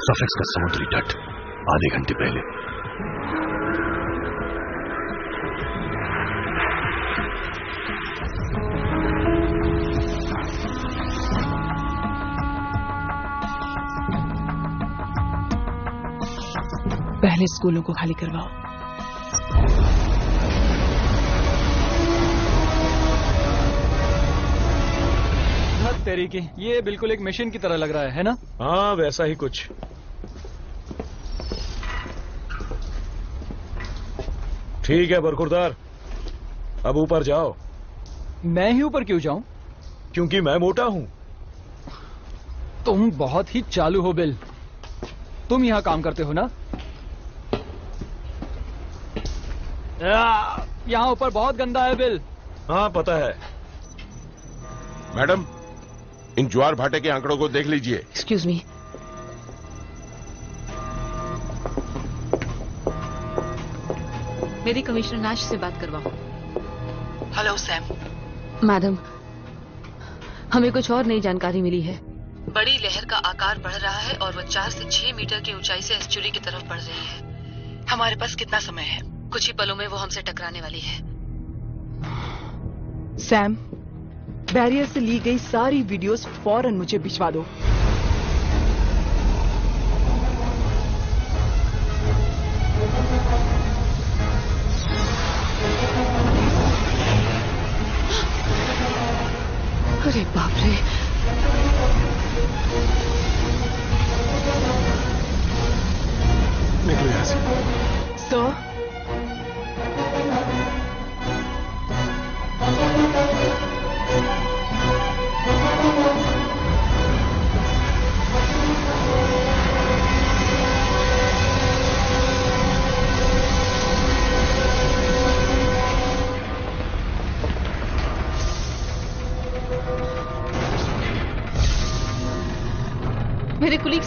सफेक्स का समुद्री तट आधे घंटे पहले। पहले स्कूलों को खाली करवाओ। तेरी की, ये बिल्कुल एक मशीन की तरह लग रहा है ना? हाँ, वैसा ही कुछ। ठीक है बरखुरदार, अब ऊपर जाओ। मैं ही ऊपर क्यों जाऊं? क्योंकि मैं मोटा हूं। तुम बहुत ही चालू हो बिल। तुम यहाँ काम करते हो ना? यहाँ ऊपर बहुत गंदा है बिल। हाँ पता है। मैडम, इन ज्वार भाटे के आंकड़ों को देख लीजिए। Excuse me. मेरी कमिश्नर नाश से बात करवाओ। Hello Sam. मैडम, हमें कुछ और नई जानकारी मिली है। बड़ी लहर का आकार बढ़ रहा है और वो 4 से 6 मीटर की ऊंचाई से एस्चुरी की तरफ बढ़ रही है। हमारे पास कितना समय है? कुछ ही पलों में वो हमसे टकराने वाली है। सैम, बैरियर से ली गई सारी वीडियोस फौरन मुझे भिजवा दो।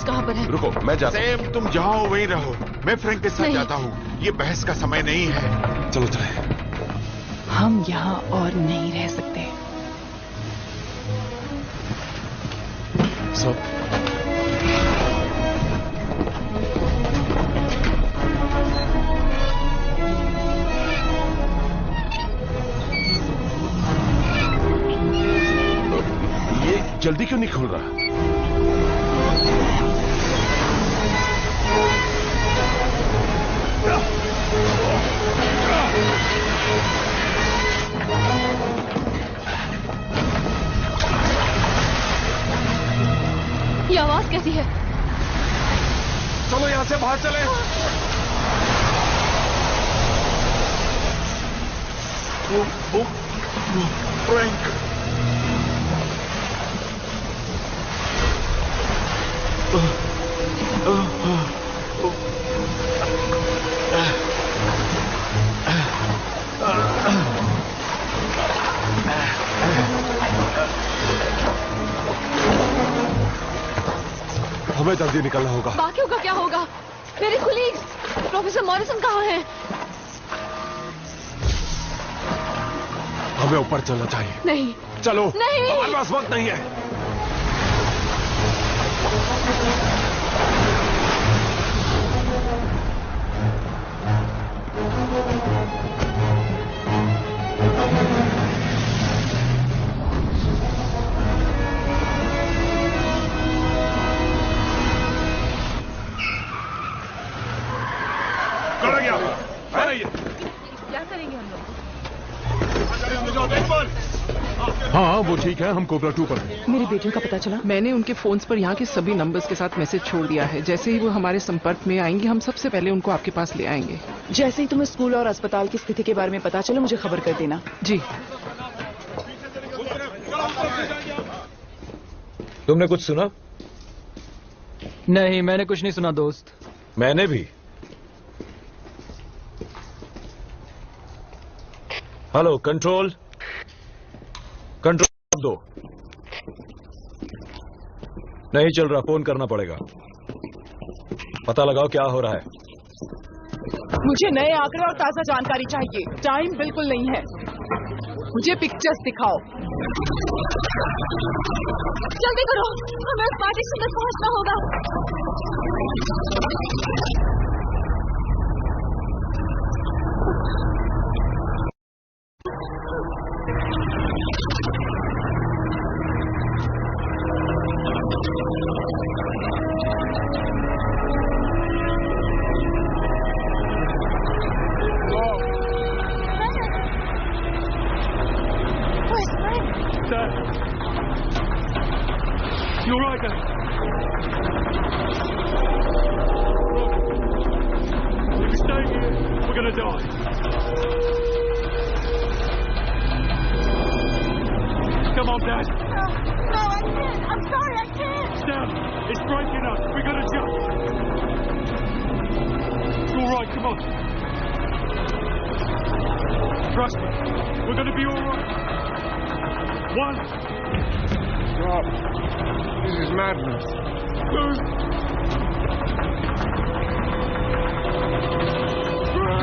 कहाँ पर है? रुको, मैं जाता हूँ। सैम, तुम जहाँ हो वहीं रहो, मैं फ्रैंक के साथ जाता हूँ। ये बहस का समय नहीं है। चलो चले। हम यहाँ और नहीं रह सकते। सब जल्दी क्यों नहीं खुल रहा? ये आवाज कैसी है? चलो यहाँ से बाहर चले। फ्रैंक, हमें जल्दी निकलना होगा। बाकियों का क्या होगा? मेरे कुलीग्स, प्रोफेसर मॉरिसन कहाँ हैं? हमें ऊपर चलना चाहिए। नहीं। चलो। नहीं। हमारे पास वक्त नहीं है। क्या करेंगे हम लोग? हाँ, वो ठीक है, हम कोबरा 2 पर हैं। मेरी बेटियों का पता चला? मैंने उनके फोन्स पर यहाँ के सभी नंबर्स के साथ मैसेज छोड़ दिया है। जैसे ही वो हमारे संपर्क में आएंगे, हम सबसे पहले उनको आपके पास ले आएंगे। जैसे ही तुम्हें स्कूल और अस्पताल की स्थिति के बारे में पता चले, मुझे खबर कर देना। जी। तुमने कुछ सुना? नहीं, मैंने कुछ नहीं सुना दोस्त। मैंने भी। हेलो, कंट्रोल दो। नहीं चल रहा, फोन करना पड़ेगा। पता लगाओ क्या हो रहा है। मुझे नए आंकड़े और ताजा जानकारी चाहिए। टाइम बिल्कुल नहीं है। मुझे पिक्चर्स दिखाओ। जल्दी करो, हमें उस पार्टी तक पहुंचना होगा। You're right, guys. If we stay here, we're gonna die. Come on, Dad. No, I can't. I'm sorry, I can't. Sam, it's breaking us. We gotta jump. You're right, come on. Trust me, we're gonna be all right. 1. Rob, this is madness. 2. 3.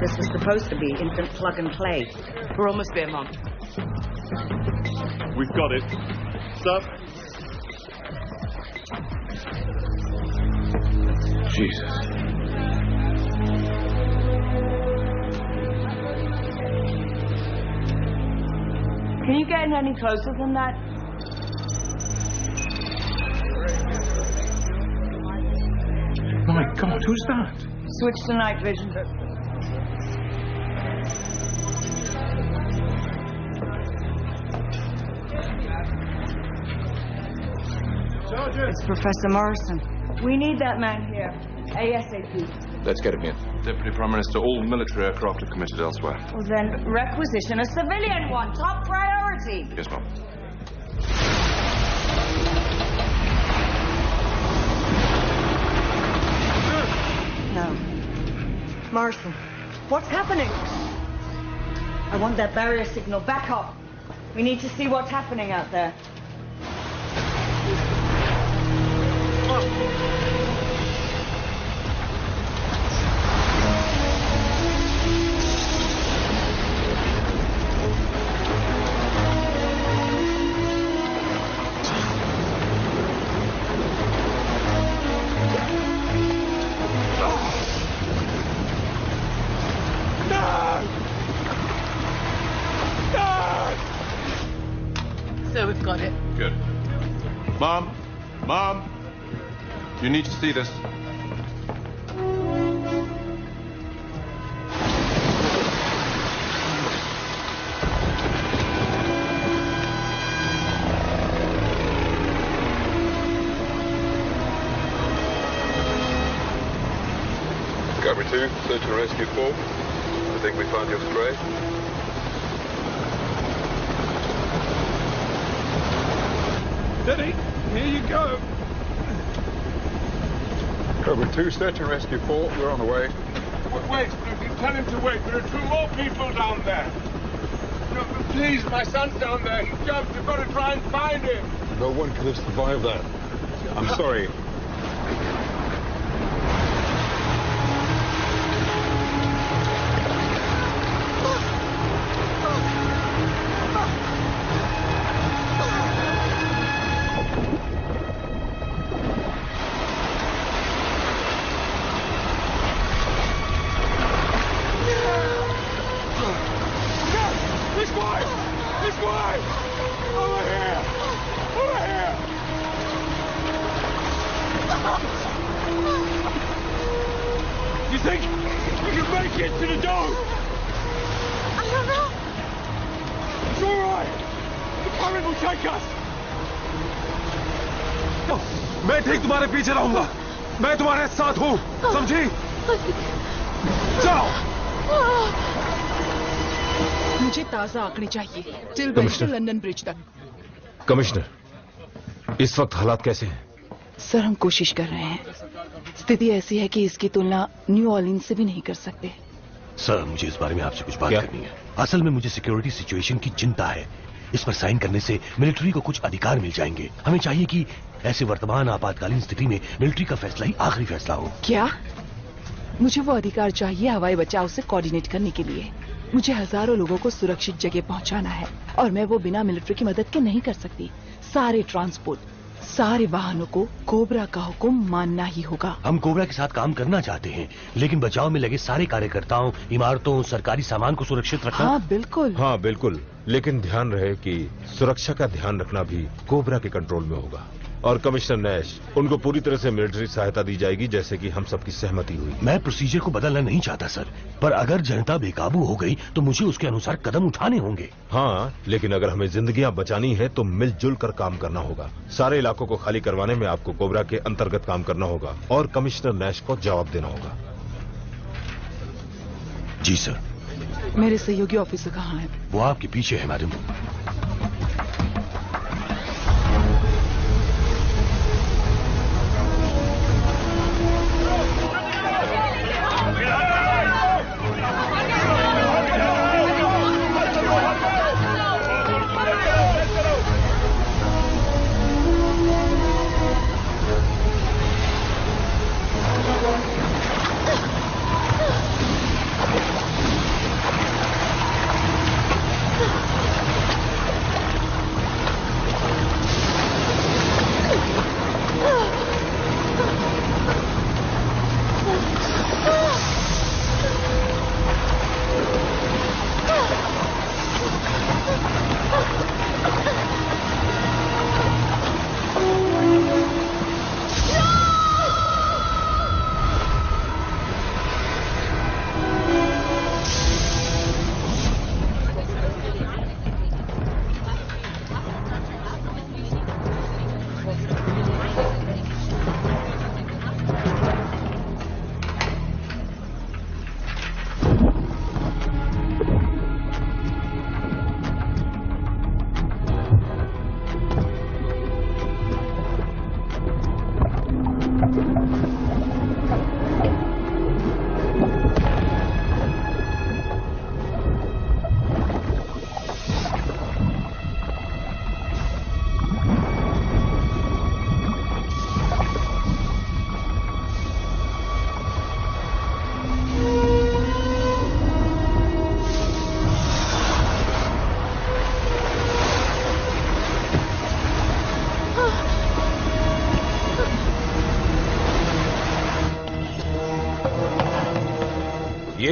This was supposed to be instant plug and play. We're almost there, Mom. We've got it. Stop. Jesus. Can you get any closer than that? My God, who's that? Switch to night vision. It's Professor Morrison. We need that man here. ASAP. Let's get him in. Deputy Prime Minister, all military aircraft are committed elsewhere. Well, then requisition a civilian one. Top priority. Yes, Ma'am. No. Morrison, what's happening? I want that barrier signal back up. We need to see what's happening out there. So we've got it. Good. Mom, you need to see this. Discovery 2, search and rescue 4. I think we found your stray. Steady, here you go. Cobra 2, search and rescue 4. We're on the way. Wait, tell him to wait. There are 2 more people down there. No, please, my son's down there. He jumped. You've got to try and find him. No one could have survived that. I'm sorry. You think we can make it to the dome? I don't know. It's all right. The current will take us. मैं ठीक तुम्हारे पीछे रहूंगा। मैं तुम्हारे साथ हूँ, समझी? जाओ। मुझे ताजा आंकड़े चाहिए। टिल से लंदन ब्रिज तक। कमिश्नर, इस वक्त हालात कैसे हैं? सर, हम कोशिश कर रहे हैं। स्थिति ऐसी है कि इसकी तुलना न्यू ऑर्लिन्स से भी नहीं कर सकते। सर, मुझे इस बारे में आपसे कुछ बात करनी है। असल में मुझे सिक्योरिटी सिचुएशन की चिंता है। इस पर साइन करने से मिलिट्री को कुछ अधिकार मिल जाएंगे। हमें चाहिए कि ऐसे वर्तमान आपातकालीन स्थिति में मिलिट्री का फैसला ही आखिरी फैसला हो। क्या? मुझे वो अधिकार चाहिए हवाई बचाव से कोऑर्डिनेट करने के लिए। मुझे हजारों लोगों को सुरक्षित जगह पहुंचाना है और मैं वो बिना मिलिट्री की मदद के नहीं कर सकती। सारे ट्रांसपोर्ट, सारे वाहनों को कोबरा का हुक्म मानना ही होगा। हम कोबरा के साथ काम करना चाहते हैं, लेकिन बचाव में लगे सारे कार्यकर्ताओं, इमारतों, सरकारी सामान को सुरक्षित रखना। हाँ बिल्कुल। हाँ बिल्कुल, लेकिन ध्यान रहे कि सुरक्षा का ध्यान रखना भी कोबरा के कंट्रोल में होगा। और कमिश्नर नैश, उनको पूरी तरह से मिलिट्री सहायता दी जाएगी जैसे कि हम सबकी सहमति हुई। मैं प्रोसीजर को बदलना नहीं चाहता सर, पर अगर जनता बेकाबू हो गई तो मुझे उसके अनुसार कदम उठाने होंगे। हाँ, लेकिन अगर हमें जिंदगियां बचानी है तो मिलजुल कर काम करना होगा। सारे इलाकों को खाली करवाने में आपको कोबरा के अंतर्गत काम करना होगा और कमिश्नर नैश को जवाब देना होगा। जी सर। मेरे सहयोगी ऑफिसर कहाँ है? वो आपके पीछे है मैडम।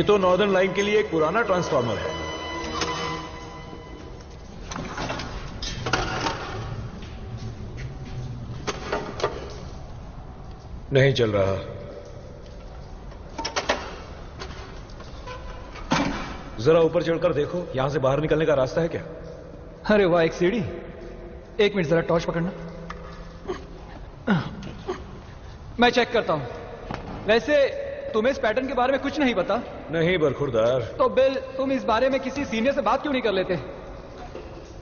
ये तो नॉर्दर्न लाइन के लिए एक पुराना ट्रांसफार्मर है। नहीं चल रहा। जरा ऊपर चढ़कर देखो, यहां से बाहर निकलने का रास्ता है क्या? अरे वाह, एक सीढ़ी। एक मिनट, जरा टॉर्च पकड़ना। मैं चेक करता हूं। वैसे तुम्हें इस पैटर्न के बारे में कुछ नहीं पता? नहीं बरखुरदार। तो बिल, तुम इस बारे में किसी सीनियर से बात क्यों नहीं कर लेते?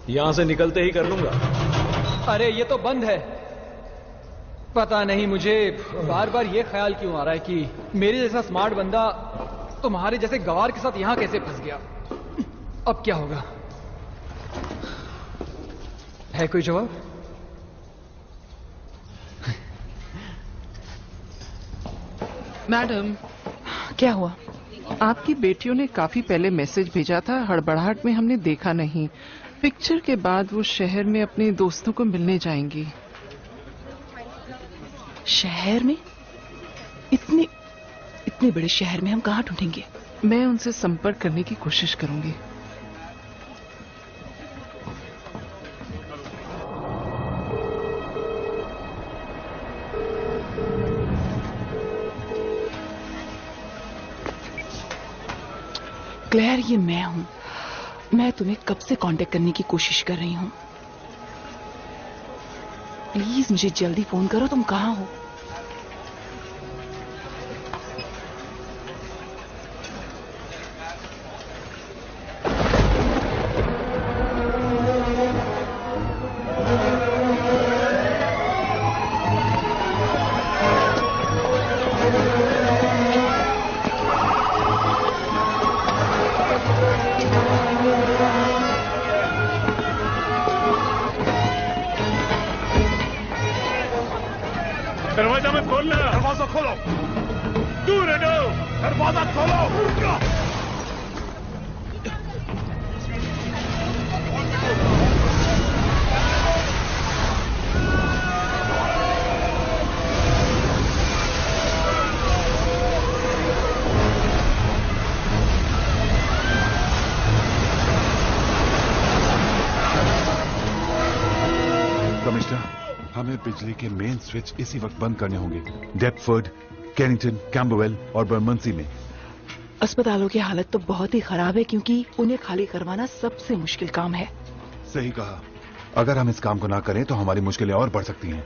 यहां से निकलते ही कर लूंगा। अरे ये तो बंद है। पता नहीं मुझे बार बार ये ख्याल क्यों आ रहा है कि मेरे जैसा स्मार्ट बंदा तुम्हारे जैसे गवार के साथ यहां कैसे फंस गया। अब क्या होगा? है कोई जवाब? मैडम, क्या हुआ? आपकी बेटियों ने काफी पहले मैसेज भेजा था, हड़बड़ाहट में हमने देखा नहीं। पिक्चर के बाद वो शहर में अपने दोस्तों को मिलने जाएंगी। शहर में? इतने बड़े शहर में हम कहाँ ढूंढेंगे? मैं उनसे संपर्क करने की कोशिश करूंगी। क्लेयर, ये मैं हूं। मैं तुम्हें कब से कांटेक्ट करने की कोशिश कर रही हूं। प्लीज मुझे जल्दी फोन करो। तुम कहाँ हो? दरवाजा मत खोलना। दरवाजा खोलो। दूर हटो। दरवाजा खोलो। कमिश्नर, हमें बिजली के मेन स्विच इसी वक्त बंद करने होंगे। डेप्टफोर्ड, कैनिंगटन, कैम्बरवेल और बर्मंसी में। अस्पतालों की हालत तो बहुत ही खराब है, क्योंकि उन्हें खाली करवाना सबसे मुश्किल काम है। सही कहा। अगर हम इस काम को ना करें तो हमारी मुश्किलें और बढ़ सकती हैं।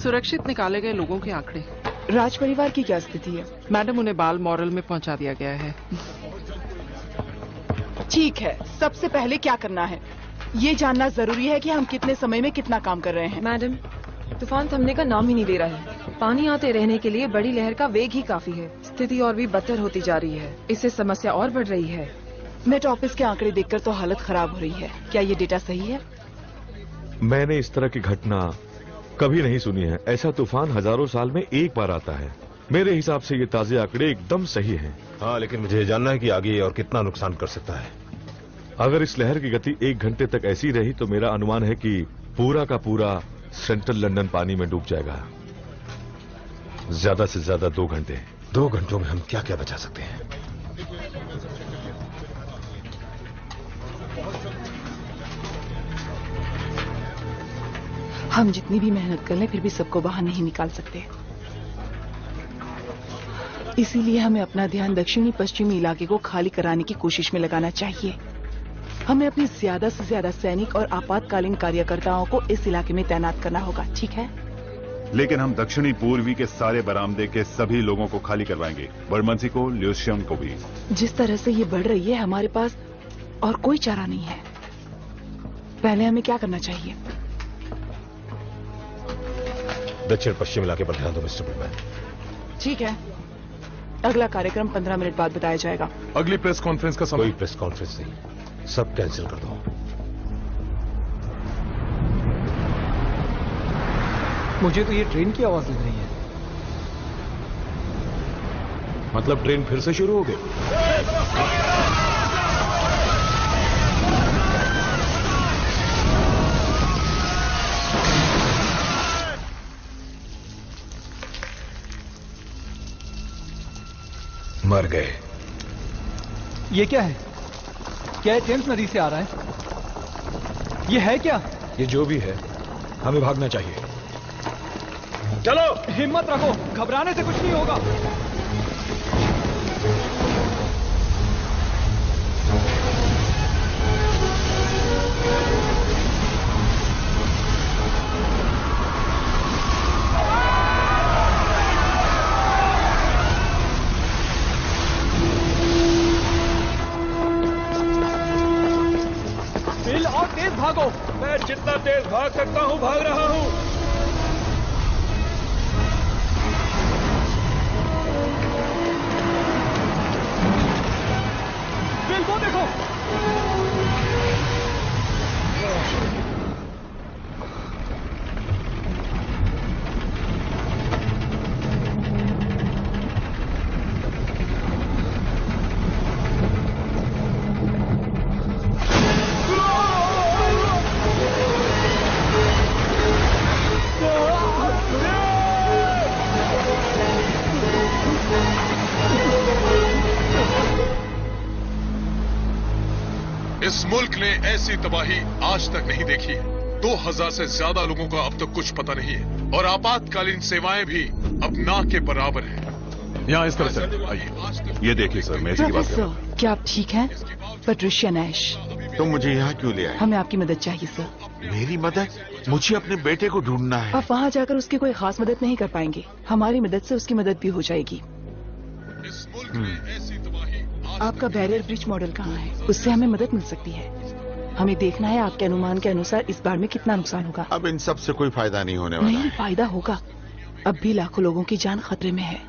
सुरक्षित निकाले गए लोगों के आंकड़े। राज परिवार की क्या स्थिति है? मैडम, उन्हें बाल मॉरल में पहुंचा दिया गया है। ठीक है, सबसे पहले क्या करना है? ये जानना जरूरी है कि हम कितने समय में कितना काम कर रहे हैं। मैडम, तूफान थमने का नाम ही नहीं ले रहा है। पानी आते रहने के लिए बड़ी लहर का वेग ही काफी है। स्थिति और भी बदतर होती जा रही है। इससे समस्या और बढ़ रही है। मेट ऑफिस के आंकड़े देखकर तो हालत खराब हो रही है। क्या ये डेटा सही है? मैंने इस तरह की घटना कभी नहीं सुनी है। ऐसा तूफान हजारों साल में एक बार आता है। मेरे हिसाब से ये ताजे आंकड़े एकदम सही हैं। हाँ, लेकिन मुझे ये जानना है कि आगे और कितना नुकसान कर सकता है। अगर इस लहर की गति 1 घंटे तक ऐसी रही तो मेरा अनुमान है कि पूरा का पूरा सेंट्रल लंदन पानी में डूब जाएगा। ज्यादा से ज्यादा 2 घंटे। 2 घंटों में हम क्या क्या बचा सकते हैं? हम जितनी भी मेहनत कर लें फिर भी सबको बाहर नहीं निकाल सकते। इसीलिए हमें अपना ध्यान दक्षिणी पश्चिमी इलाके को खाली कराने की कोशिश में लगाना चाहिए। हमें अपनी ज्यादा से ज्यादा सैनिक और आपातकालीन कार्यकर्ताओं को इस इलाके में तैनात करना होगा, ठीक है? लेकिन हम दक्षिणी पूर्वी के सारे बरामदे के सभी लोगों को खाली करवाएंगे, बर्मन्सी को, ल्यूशियम को भी। जिस तरह से ये बढ़ रही है, हमारे पास और कोई चारा नहीं है। पहले हमें क्या करना चाहिए? दक्षिण पश्चिम इलाके पर ध्यान दो मिस्टर पिटमैन। ठीक है, अगला कार्यक्रम 15 मिनट बाद बताया जाएगा। अगली प्रेस कॉन्फ्रेंस का समय? कोई प्रेस कॉन्फ्रेंस नहीं, सब कैंसिल कर दो। मुझे तो ये ट्रेन की आवाज लग रही है। मतलब ट्रेन फिर से शुरू हो गई? मर गए। ये क्या है? क्या टेम्स नदी से आ रहा है? ये है क्या? ये जो भी है, हमें भागना चाहिए। चलो, हिम्मत रखो, घबराने से कुछ नहीं होगा। बिल, और तेज भागो। मैं जितना तेज भाग सकता हूं भाग रहा हूं। बिल, वो देखो। इस मुल्क ने ऐसी तबाही आज तक नहीं देखी है। 2000 से ज्यादा लोगों का अब तक कुछ पता नहीं है और आपातकालीन सेवाएं भी अब ना के बराबर हैं। यहाँ इस तरह से आइए। ये देखिए सर, मैं इसी की बात कर रहा हूं। प्रोफेसर, क्या आप ठीक हैं? Patricia Nash. तुम मुझे यहाँ क्यों ले आए? हमें आपकी मदद चाहिए सर। मेरी मदद? मुझे अपने बेटे को ढूंढना है। आप वहाँ जाकर उसकी कोई खास मदद नहीं कर पाएंगे। हमारी मदद से उसकी मदद भी हो जाएगी। आपका बैरियर ब्रिज मॉडल कहाँ है? उससे हमें मदद मिल सकती है। हमें देखना है आपके अनुमान के अनुसार इस बार में कितना नुकसान होगा। अब इन सब से कोई फायदा नहीं होने वाला नहीं, फायदा होगा। अब भी लाखों लोगों की जान खतरे में है।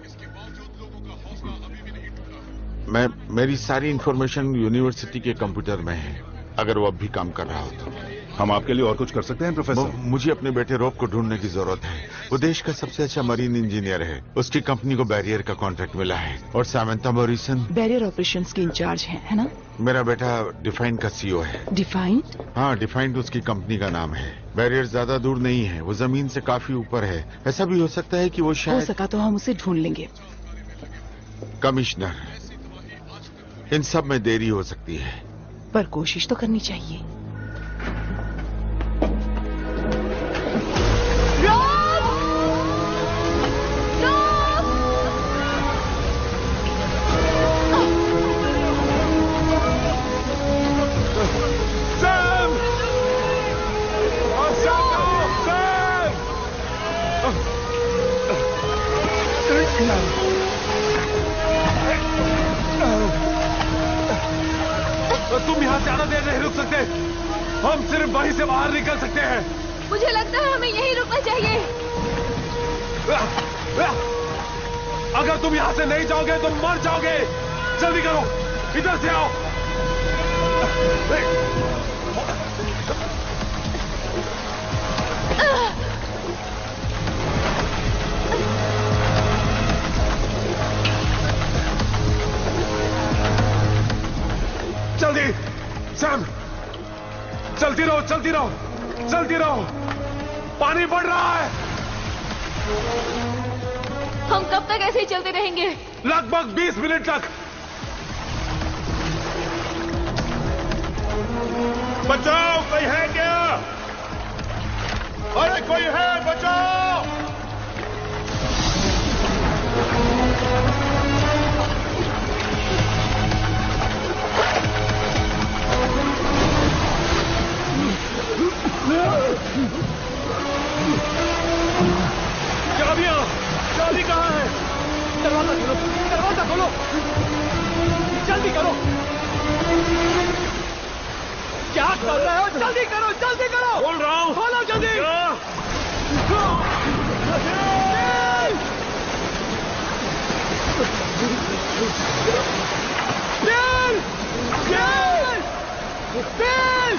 मेरी सारी इंफॉर्मेशन यूनिवर्सिटी के कंप्यूटर में है। अगर वो अब भी काम कर रहा हो तो हम आपके लिए और कुछ कर सकते हैं प्रोफेसर? मुझे अपने बेटे रॉब को ढूंढने की जरूरत है। वो देश का सबसे अच्छा मरीन इंजीनियर है। उसकी कंपनी को बैरियर का कॉन्ट्रैक्ट मिला है और सामंता मॉरिसन बैरियर ऑपरेशंस की इंचार्ज है ना? मेरा बेटा डिफाइन का सीईओ है। डिफाइन? हाँ, डिफाइन उसकी कंपनी का नाम है। बैरियर ज्यादा दूर नहीं है, वो जमीन से काफी ऊपर है। ऐसा भी हो सकता है कि वो शायद हो सका तो हम उसे ढूंढ लेंगे। कमिश्नर, इन सब में देरी हो सकती है, पर कोशिश तो करनी चाहिए। तुम यहाँ ज्यादा देर नहीं रुक सकते। हम सिर्फ वहीं से बाहर निकल सकते हैं। मुझे लगता है हमें यहीं रुकना चाहिए। अगर तुम यहाँ से नहीं जाओगे तो मर जाओगे। जल्दी करो, इधर से आओ। जल्दी सैम, चलती रहो, चलती रहो, चलती रहो। पानी बढ़ रहा है। हम कब तक ऐसे ही चलते रहेंगे? लगभग 20 मिनट तक। बचाओ, कोई है क्या? अरे कोई है, बचाओ! चाबी कहाँ है? दरवाजा खोलो, दरवाजा खोलो, जल्दी करो। क्या कर रहे हो? जल्दी करो, जल्दी करो। बोल रहा हूँ, खोलो जल्दी। बिल! बिल! बिल!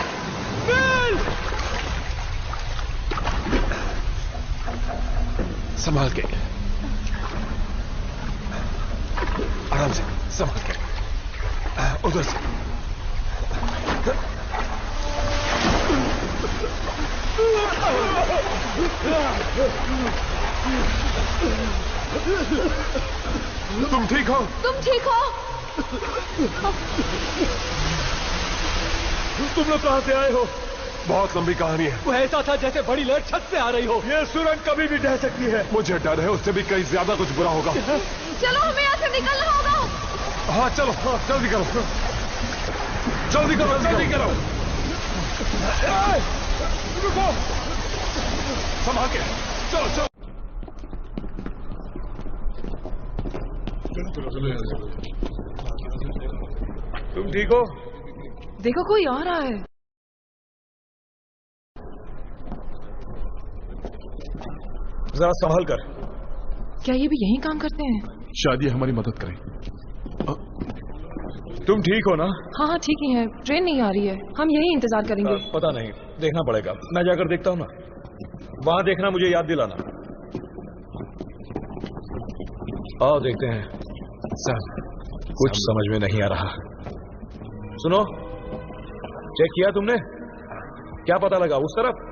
बिल! संभाल के, आराम से, संभाल के, उधर से। तुम ठीक हो? तुम ठीक हो? तुम लोग कहाँ से आए हो? बहुत लंबी कहानी है। वो ऐसा था जैसे बड़ी लहर छत से आ रही हो। ये सुरंग कभी भी ढह सकती है। मुझे डर है उससे भी कहीं ज्यादा कुछ बुरा होगा। चलो हमें यहाँ से निकलना होगा। हाँ चलो, हाँ, जल्दी करो, जल्दी करो, जल्दी करो। रुको, संभाल के, चलो चलो। तुम ठीक हो? देखो कोई आ रहा है। जरा संभल कर। क्या ये भी यही काम करते हैं? शायद ये हमारी मदद करें। तुम ठीक हो ना? हाँ हाँ ठीक ही है। ट्रेन नहीं आ रही है, हम यही इंतजार करेंगे। पता नहीं, देखना पड़ेगा। मैं जाकर देखता हूँ ना। वहां देखना, मुझे याद दिलाना। आओ देखते हैं। सर, कुछ समझ में नहीं आ रहा। सुनो, चेक किया तुमने? क्या पता लगा उस तरफ?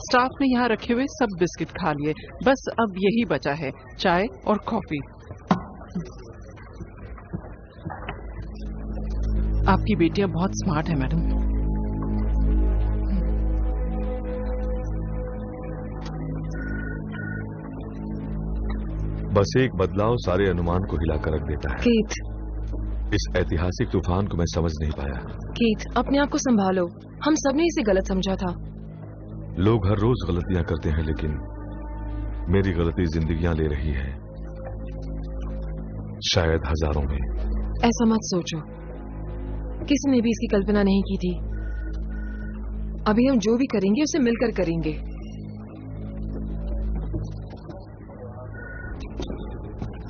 स्टाफ ने यहाँ रखे हुए सब बिस्किट खा लिए, बस अब यही बचा है, चाय और कॉफी। आपकी बेटियां बहुत स्मार्ट है मैडम। बस एक बदलाव सारे अनुमान को हिलाकर रख देता है। कीथ, इस ऐतिहासिक तूफान को मैं समझ नहीं पाया। कीथ, अपने आप को संभालो। हम सबने इसे गलत समझा था। लोग हर रोज गलतियां करते हैं, लेकिन मेरी गलती जिंदगियां ले रही है, शायद हजारों में। ऐसा मत सोचो, किसी ने भी इसकी कल्पना नहीं की थी। अभी हम जो भी करेंगे उसे मिलकर करेंगे।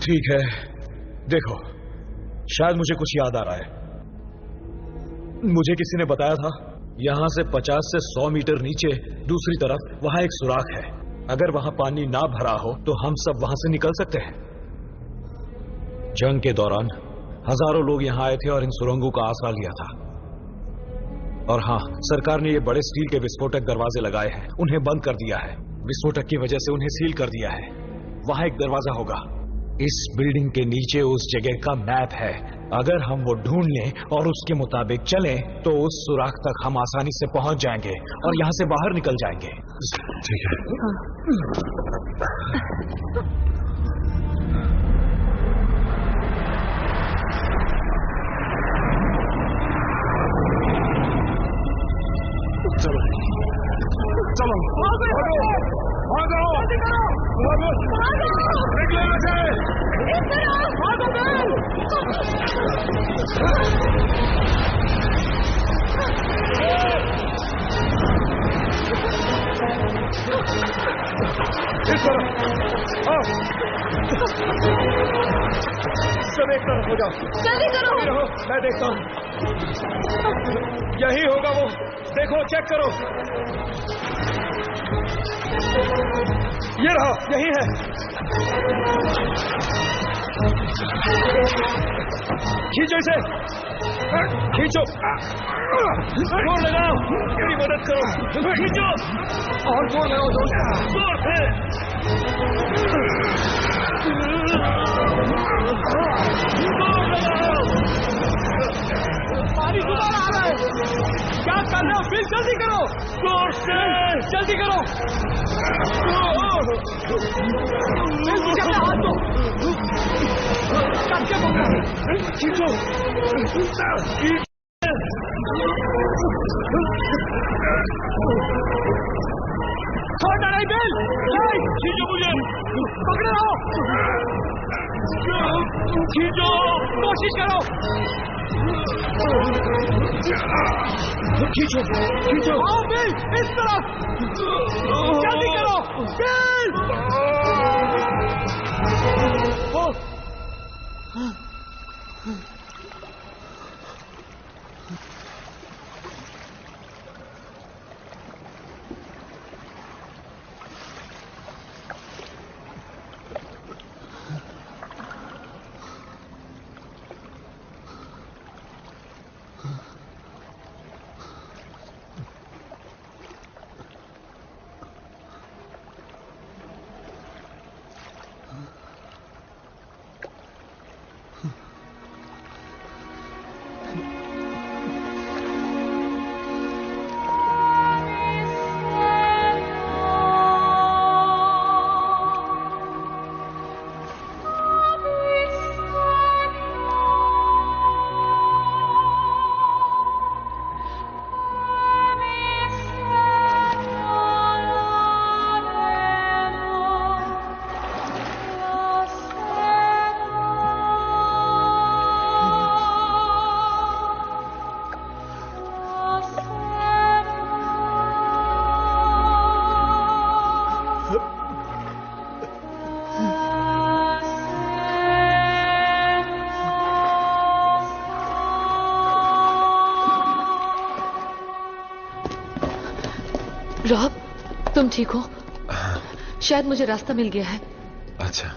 ठीक है, देखो, शायद मुझे कुछ याद आ रहा है। मुझे किसी ने बताया था यहां से 50 से 100 मीटर नीचे दूसरी तरफ वहां एक सुराख है। अगर वहां पानी ना भरा हो तो हम सब वहां से निकल सकते हैं। जंग के दौरान हजारों लोग यहां आए थे और इन सुरंगों का आसरा लिया था। और हां, सरकार ने ये बड़े स्टील के विस्फोटक दरवाजे लगाए हैं, उन्हें बंद कर दिया है। विस्फोटक की वजह से उन्हें सील कर दिया है। वहां एक दरवाजा होगा। इस बिल्डिंग के नीचे उस जगह का मैप है। अगर हम वो ढूंढ लें और उसके मुताबिक चलें तो उस सुराख तक हम आसानी से पहुंच जाएंगे और यहां से बाहर निकल जाएंगे। ठीक है। चलो चलो, भागो, निकले बचे। इस तरफ आओ, सब एक तरफ हो जाओ। जल्दी करो। रहो, मैं देखता हूँ। यही होगा वो, देखो, चेक करो। ये रहा, यही है। खींचो इसे, खींचो, जोर लगाओ, मेरी मदद करो, खींचो और जोर लगाओ, जोर से। जोर लगाओ, पानी दोबारा आ रहा है। कर रहे हो बिल? जल्दी करो, जोर से जल्दी करो। बिल मुझे अपना हाथ दो, कट के पकड़ो, खींचो। छोड़ना नहीं बिल, खींचो मुझे, पकड़े रहो, खींचो, कोशिश करो, खींचो खींचो। आओ बिल, इस तरफ, जल्दी करो बिल। रॉब, तुम ठीक हो? शायद मुझे रास्ता मिल गया है। अच्छा।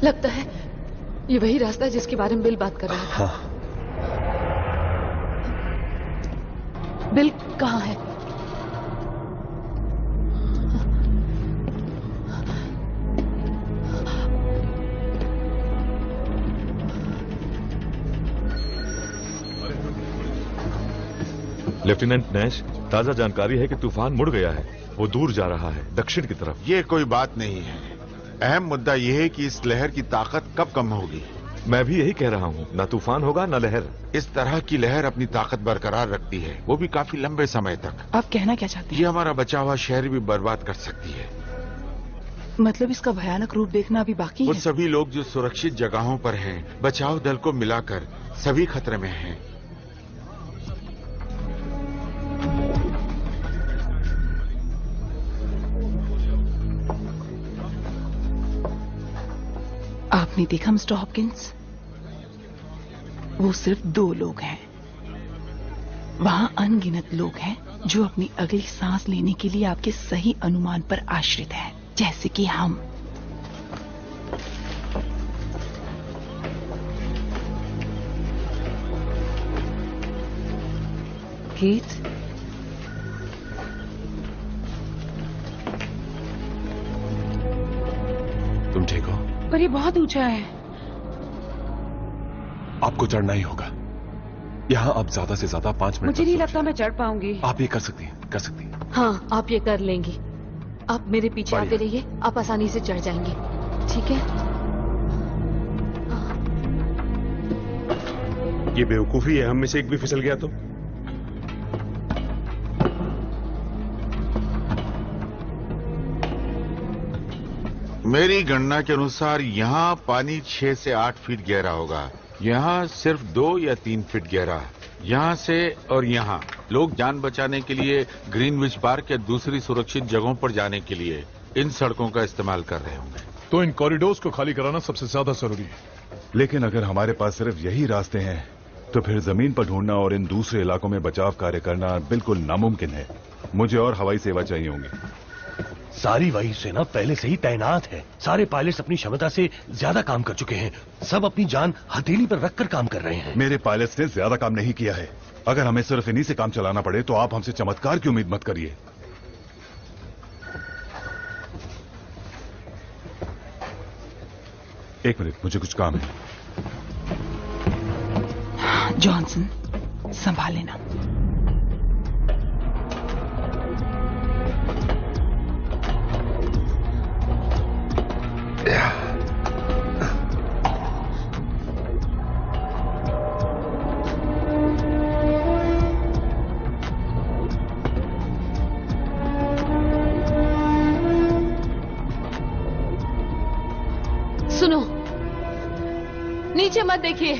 लगता है ये वही रास्ता है जिसके बारे में बिल बात कर रहा था। हाँ। बिल कहाँ है? लेफ्टिनेंट नैश, ताजा जानकारी है कि तूफान मुड़ गया है। वो दूर जा रहा है, दक्षिण की तरफ। ये कोई बात नहीं है। अहम मुद्दा यह है कि इस लहर की ताकत कब कम होगी। मैं भी यही कह रहा हूँ, न तूफान होगा न लहर। इस तरह की लहर अपनी ताकत बरकरार रखती है, वो भी काफी लंबे समय तक। आप कहना क्या चाहते हैं? ये हमारा बचा हुआ शहर भी बर्बाद कर सकती है। मतलब इसका भयानक रूप देखना अभी बाकी है? वो सभी लोग जो सुरक्षित जगहों पर हैं, बचाव दल को मिलाकर सभी खतरे में हैं। आपने देखा मिस्टर हॉपकिंस, वो सिर्फ 2 लोग हैं। वहां अनगिनत लोग हैं जो अपनी अगली सांस लेने के लिए आपके सही अनुमान पर आश्रित हैं, जैसे कि हम। कीथ, तुम ठीक हो? पर ये बहुत ऊंचा है। आपको चढ़ना ही होगा। यहाँ आप ज्यादा से ज्यादा 5 मिनट। मुझे नहीं लगता मैं चढ़ पाऊंगी। आप ये कर सकती हैं, कर सकती हैं। हाँ, आप ये कर लेंगी। आप मेरे पीछे आते रहिए, आप आसानी से चढ़ जाएंगे। ठीक है? ये बेवकूफी है, हम में से एक भी फिसल गया तो? मेरी गणना के अनुसार यहाँ पानी 6 से 8 फीट गहरा होगा। यहाँ सिर्फ 2 या 3 फीट गहरा। यहाँ से और यहाँ लोग जान बचाने के लिए ग्रीनविच पार्क या दूसरी सुरक्षित जगहों पर जाने के लिए इन सड़कों का इस्तेमाल कर रहे होंगे। तो इन कॉरिडोर्स को खाली कराना सबसे ज्यादा जरूरी है। लेकिन अगर हमारे पास सिर्फ यही रास्ते हैं तो फिर जमीन पर ढूंढना और इन दूसरे इलाकों में बचाव कार्य करना बिल्कुल नामुमकिन है। मुझे और हवाई सेवा चाहिए होंगी। सारी वायुसेना पहले से ही तैनात है। सारे पायलट्स अपनी क्षमता से ज्यादा काम कर चुके हैं। सब अपनी जान हथेली पर रखकर काम कर रहे हैं। मेरे पायलट्स ने ज्यादा काम नहीं किया है। अगर हमें सिर्फ इन्हीं से काम चलाना पड़े तो आप हमसे चमत्कार की उम्मीद मत करिए। एक मिनट, मुझे कुछ काम है। जॉनसन, संभाल लेना। सुनो, नीचे मत देखिए।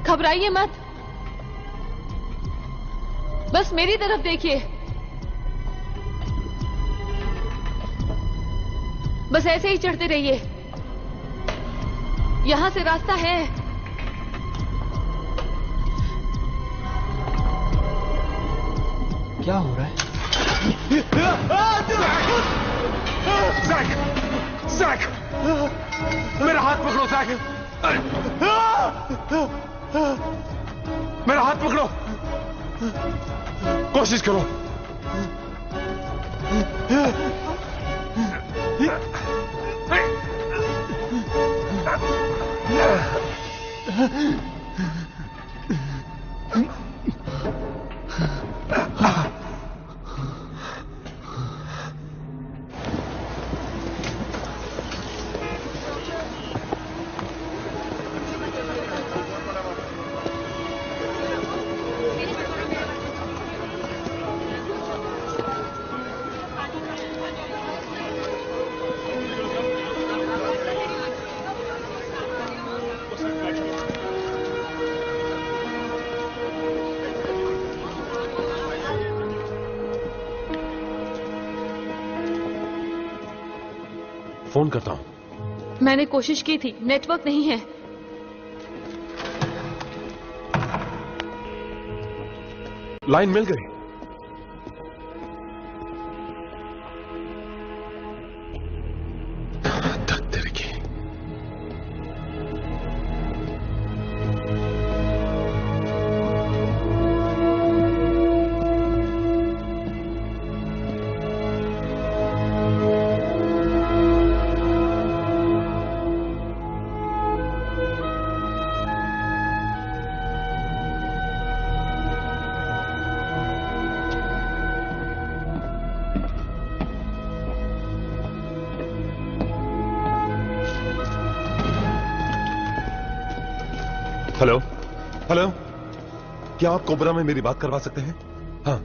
घबराइए मत, बस मेरी तरफ देखिए। बस ऐसे ही चढ़ते रहिए, यहां से रास्ता है। क्या हो रहा है? जैक! जैक! मेरा हाथ पकड़ो जैक! मेरा हाथ पकड़ो, कोशिश करो। फोन करता हूं। मैंने कोशिश की थी, नेटवर्क नहीं है। लाइन मिल गई। हेलो हेलो, क्या आप कोबरा में मेरी बात करवा सकते हैं? हाँ,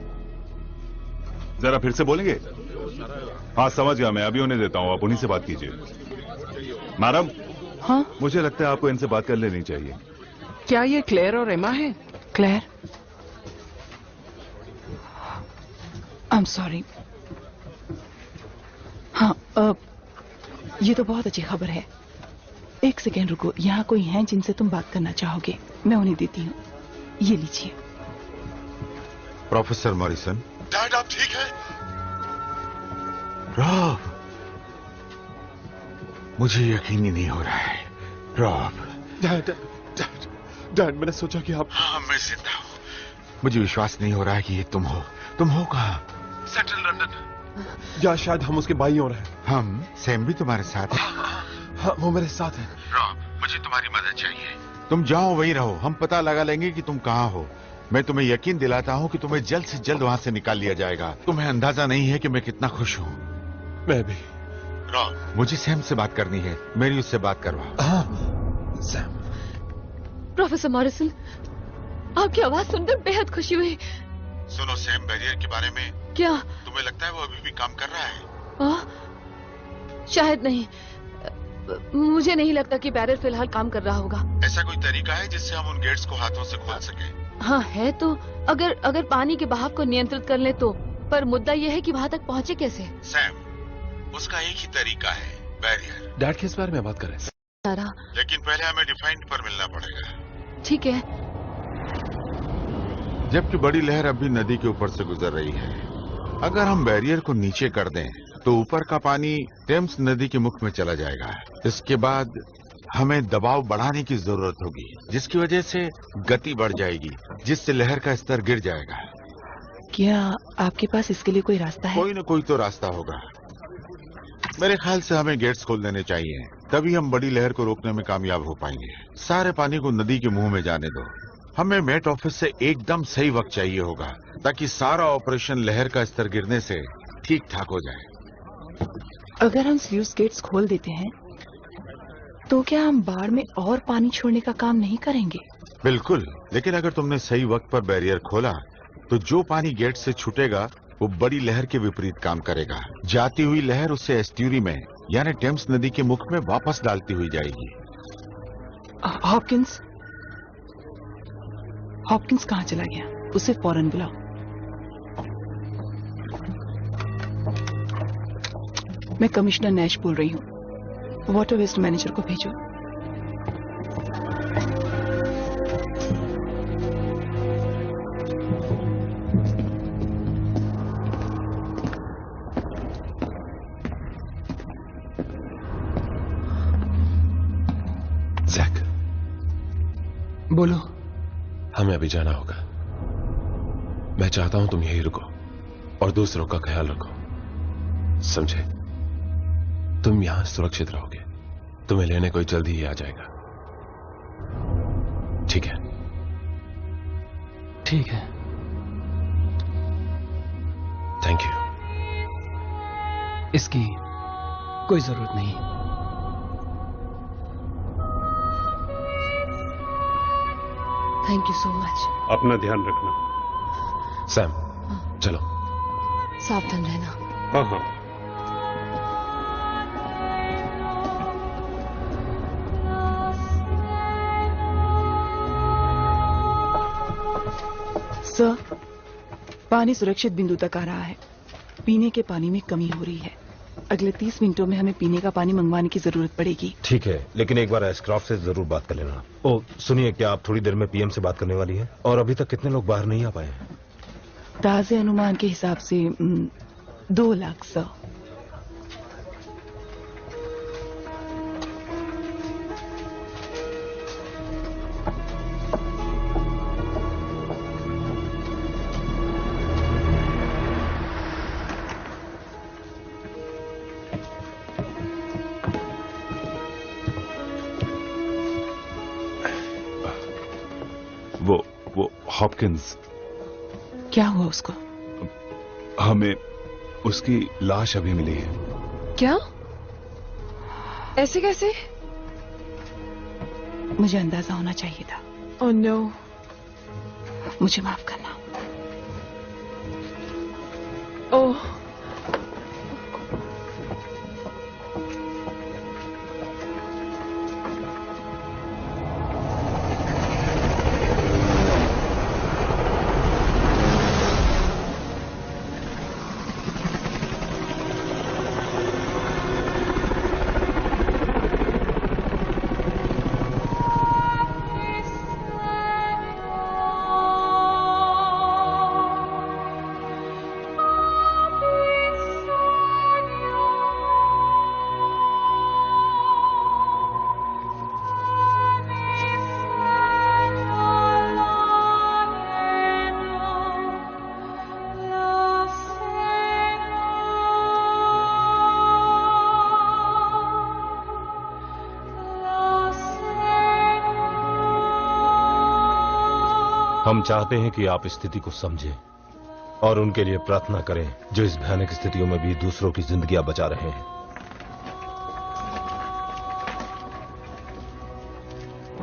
जरा फिर से बोलेंगे? हाँ समझ गया, मैं अभी उन्हें देता हूँ, आप उन्हीं से बात कीजिए। मैडम। हाँ, मुझे लगता है आपको इनसे बात कर लेनी चाहिए। क्या ये क्लेयर और एमा है? Claire, I am sorry. हाँ, ये तो बहुत अच्छी खबर है। एक सेकेंड रुको, यहाँ कोई हैं जिनसे तुम बात करना चाहोगे? मैं उन्हें देती हूँ, ये लीजिए। Professor Morrison. डैड आप ठीक है? रॉब, मुझे यकीन ही नहीं हो रहा है। रॉब। डैड, मैंने सोचा कि आप... हाँ, मैं जिंदा हूँ। मुझे विश्वास नहीं हो रहा है कि ये तुम हो। तुम हो कहाँ? Central London. या शायद हम उसके बाई और हैं। हम? सैम भी तुम्हारे साथ है? हाँ, वो मेरे साथ है। रॉब, मुझे तुम्हारी मदद चाहिए। तुम जाओ वहीं रहो, हम पता लगा लेंगे कि तुम कहाँ हो। मैं तुम्हें यकीन दिलाता हूँ कि तुम्हें जल्द से जल्द वहाँ से निकाल लिया जाएगा। तुम्हें अंदाजा नहीं है कि मैं कितना खुश हूँ। मैं भी। रॉब, मुझे सैम से बात करनी है, मेरी उससे बात करवा। हाँ, सैम। प्रोफेसर मॉरिसन, आपकी आवाज सुनकर बेहद खुशी हुई। सुनो, सैम बैरियर के बारे में क्या तुम्हें लगता है वो अभी भी काम कर रहा है? शायद नहीं, मुझे नहीं लगता कि बैरियर फिलहाल काम कर रहा होगा। ऐसा कोई तरीका है जिससे हम उन गेट्स को हाथों से खोल सके? हाँ है तो, अगर पानी के बहाव को नियंत्रित कर ले तो। पर मुद्दा यह है कि वहां तक पहुंचे कैसे? सैम, उसका एक ही तरीका है, बैरियर। डैड किस बारे में बात कर रहे हैं? सारा, लेकिन पहले हमें डिफाइंड पर मिलना पड़ेगा। ठीक है। जबकि बड़ी लहर अब भी नदी के ऊपर से गुजर रही है। अगर हम बैरियर को नीचे कर दें तो ऊपर का पानी टेम्स नदी के मुख में चला जाएगा। इसके बाद हमें दबाव बढ़ाने की जरूरत होगी, जिसकी वजह से गति बढ़ जाएगी, जिससे लहर का स्तर गिर जाएगा। क्या आपके पास इसके लिए कोई रास्ता है? कोई न कोई तो रास्ता होगा। मेरे ख्याल से हमें गेट्स खोल देने चाहिए, तभी हम बड़ी लहर को रोकने में कामयाब हो पाएंगे। सारे पानी को नदी के मुंह में जाने दो। हमें मेट ऑफिस से एकदम सही वक्त चाहिए होगा, ताकि सारा ऑपरेशन लहर का स्तर गिरने से ठीक ठाक हो जाए। अगर हम स्ल्यूस गेट्स खोल देते हैं तो क्या हम बाढ़ में और पानी छोड़ने का काम नहीं करेंगे? बिल्कुल, लेकिन अगर तुमने सही वक्त पर बैरियर खोला तो जो पानी गेट से छूटेगा वो बड़ी लहर के विपरीत काम करेगा। जाती हुई लहर उससे एस्ट्यूरी में यानी टेम्स नदी के मुख में वापस डालती हुई जाएगी। हॉपकिंस कहाँ चला गया? उसे फौरन बुलाओ। मैं कमिश्नर नैश बोल रही हूँ। वाटर वेस्ट मैनेजर को भेजो। जैक, बोलो। हमें अभी जाना होगा। मैं चाहता हूं तुम यहीं रुको और दूसरों का ख्याल रखो, समझे? तुम यहां सुरक्षित रहोगे। तुम्हें लेने कोई जल्दी ही आ जाएगा। ठीक है? ठीक है। Thank you. इसकी कोई जरूरत नहीं। Thank you so much. अपना ध्यान रखना। सैम, चलो। सावधान रहना। हाँ हाँ। सर, पानी सुरक्षित बिंदु तक आ रहा है। पीने के पानी में कमी हो रही है। अगले 30 मिनटों में हमें पीने का पानी मंगवाने की जरूरत पड़ेगी। ठीक है, लेकिन एक बार एस्क्रॉफ्ट से जरूर बात कर लेना। ओ सुनिए, क्या आप थोड़ी देर में पीएम से बात करने वाली हैं? और अभी तक कितने लोग बाहर नहीं आ पाए हैं? ताजे अनुमान के हिसाब से 2 लाख सर। वो हॉपकिंस, क्या हुआ उसको? हमें उसकी लाश अभी मिली है। क्या? ऐसे कैसे? मुझे अंदाजा होना चाहिए था। Oh no. मुझे माफ करना। ओह। हम चाहते हैं कि आप स्थिति को समझें और उनके लिए प्रार्थना करें जो इस भयानक स्थितियों में भी दूसरों की जिंदगियां बचा रहे हैं।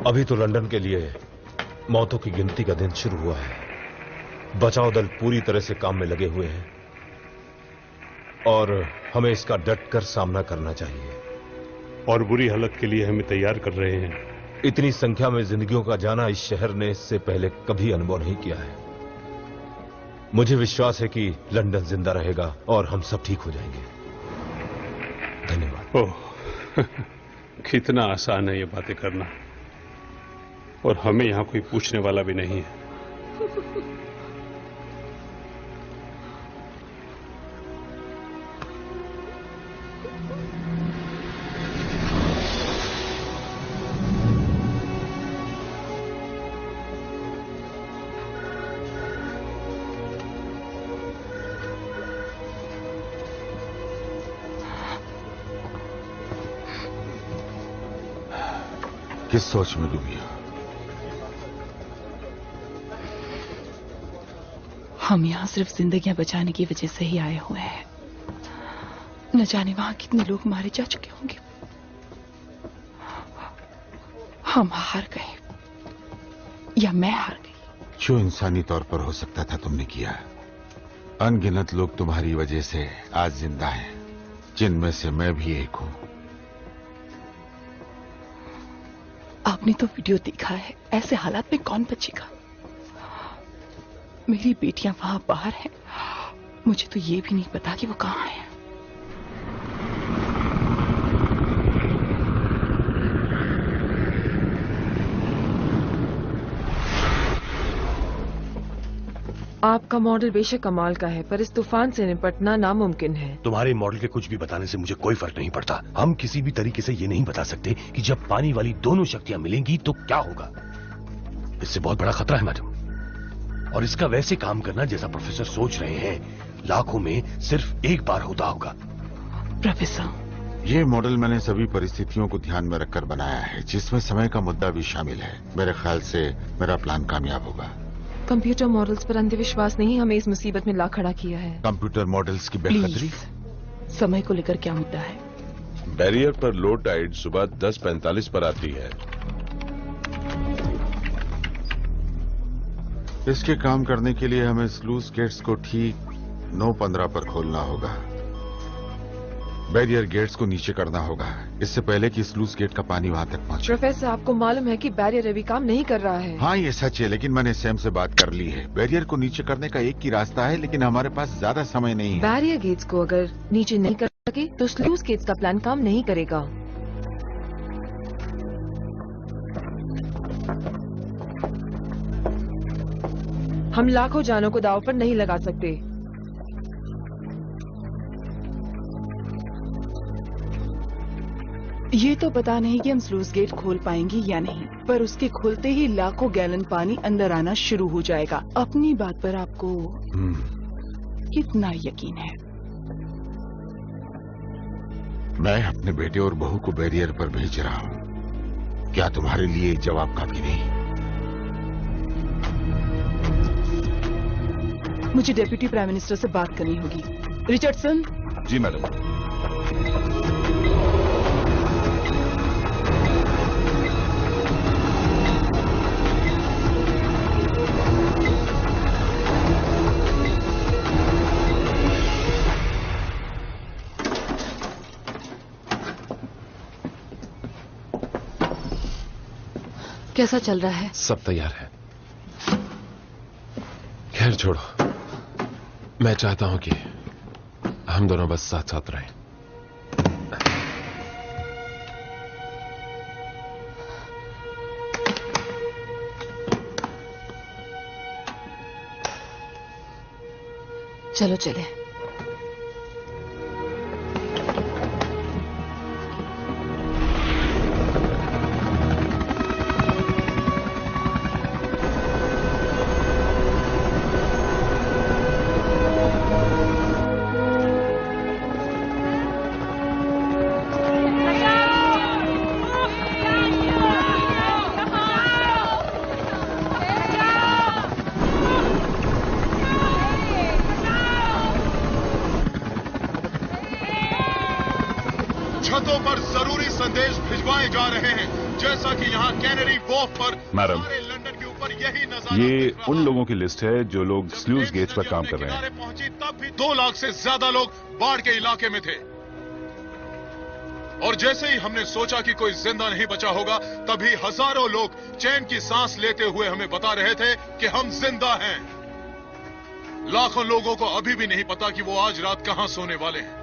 अभी तो लंदन के लिए मौतों की गिनती का दिन शुरू हुआ है। बचाव दल पूरी तरह से काम में लगे हुए हैं और हमें इसका डटकर सामना करना चाहिए। और बुरी हालत के लिए हमें तैयार कर रहे हैं। इतनी संख्या में जिंदगियों का जाना इस शहर ने इससे पहले कभी अनुभव नहीं किया है। मुझे विश्वास है कि लंदन जिंदा रहेगा और हम सब ठीक हो जाएंगे। धन्यवाद। ओह, कितना आसान है ये बातें करना, और हमें यहां कोई पूछने वाला भी नहीं है। किस सोच में डूबी हो? हम यहाँ सिर्फ जिंदगियां बचाने की वजह से ही आए हुए हैं। न जाने वहां कितने लोग मारे जा चुके होंगे। हम हार गए या मैं हार गई। जो इंसानी तौर पर हो सकता था तुमने किया। अनगिनत लोग तुम्हारी वजह से आज जिंदा हैं, जिनमें से मैं भी एक हूं। आपने तो वीडियो देखा है, ऐसे हालात में कौन बचेगा? मेरी बेटियां वहां बाहर हैं, मुझे तो ये भी नहीं पता कि वो कहां हैं। आपका मॉडल बेशक कमाल का है, पर इस तूफान से निपटना नामुमकिन है। तुम्हारे मॉडल के कुछ भी बताने से मुझे कोई फर्क नहीं पड़ता। हम किसी भी तरीके से ये नहीं बता सकते कि जब पानी वाली दोनों शक्तियां मिलेंगी तो क्या होगा। इससे बहुत बड़ा खतरा है मैडम, और इसका वैसे काम करना जैसा प्रोफेसर सोच रहे हैं लाखों में सिर्फ एक बार होता होगा। प्रोफेसर, ये मॉडल मैंने सभी परिस्थितियों को ध्यान में रखकर बनाया है, जिसमें समय का मुद्दा भी शामिल है। मेरे ख्याल से मेरा प्लान कामयाब होगा। कंप्यूटर मॉडल्स पर अंधविश्वास नहीं हमें इस मुसीबत में ला खड़ा किया है। कंप्यूटर मॉडल्स की बेखतरी। समय को लेकर क्या मुद्दा है? बैरियर पर लो टाइड सुबह 10:45 पर आती है। इसके काम करने के लिए हमें स्लूस गेट्स को ठीक 9:15 पर खोलना होगा। बैरियर गेट्स को नीचे करना होगा, इससे पहले कि स्लूस गेट का पानी वहां तक पहुंचे। प्रोफेसर, आपको मालूम है कि बैरियर अभी काम नहीं कर रहा है। हाँ, ये सच है, लेकिन मैंने सैम से बात कर ली है। बैरियर को नीचे करने का एक ही रास्ता है, लेकिन हमारे पास ज्यादा समय नहीं है। बैरियर गेट्स को अगर नीचे नहीं कर सके तो स्लूस गेट्स का प्लान काम नहीं करेगा। हम लाखों जानों को दांव पर नहीं लगा सकते। ये तो पता नहीं कि हम स्लूस गेट खोल पाएंगे या नहीं, पर उसके खुलते ही लाखों गैलन पानी अंदर आना शुरू हो जाएगा। अपनी बात पर आपको कितना यकीन है? मैं अपने बेटे और बहू को बैरियर पर भेज रहा हूँ। क्या तुम्हारे लिए जवाब काफी नहीं? मुझे डेप्यूटी प्राइम मिनिस्टर से बात करनी होगी। रिचर्डसन। जी मैडम। कैसा चल रहा है? सब तैयार है। खैर छोड़ो, मैं चाहता हूं कि हम दोनों बस साथ साथ रहें। चलो चले। छतों पर जरूरी संदेश भिजवाए जा रहे हैं, जैसा कि यहाँ कैनरी वॉफ पर मैडम, लंदन के ऊपर यही नजारा ये उन लोगों की लिस्ट है जो लोग स्लूस गेट्स पर काम कर रहे हैं। पहुंची तब भी 2 लाख से ज्यादा लोग बाढ़ के इलाके में थे, और जैसे ही हमने सोचा कि कोई जिंदा नहीं बचा होगा, तभी हजारों लोग चैन की सांस लेते हुए हमें बता रहे थे कि हम जिंदा हैं। लाखों लोगों को अभी भी नहीं पता कि वो आज रात कहां सोने वाले हैं,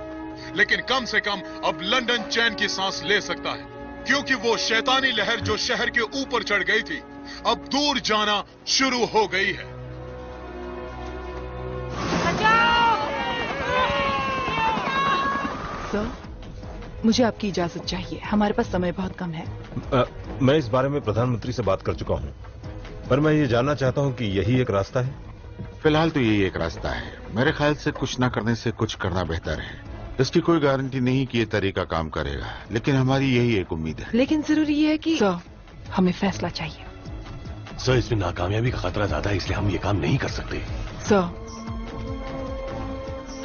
लेकिन कम से कम अब लंदन चैन की सांस ले सकता है, क्योंकि वो शैतानी लहर जो शहर के ऊपर चढ़ गई थी अब दूर जाना शुरू हो गई है। सर, मुझे आपकी इजाजत चाहिए, हमारे पास समय बहुत कम है। मैं इस बारे में प्रधानमंत्री से बात कर चुका हूं, पर मैं ये जानना चाहता हूं कि यही एक रास्ता है। फिलहाल तो यही एक रास्ता है। मेरे ख्याल से कुछ ना करने से कुछ करना बेहतर है। इसकी कोई गारंटी नहीं कि ये तरीका काम करेगा, लेकिन हमारी यही एक उम्मीद है। लेकिन जरूरी ये है कि हमें फैसला चाहिए। सर, इसमें नाकामयाबी का खतरा ज्यादा है, इसलिए हम ये काम नहीं कर सकते। सर,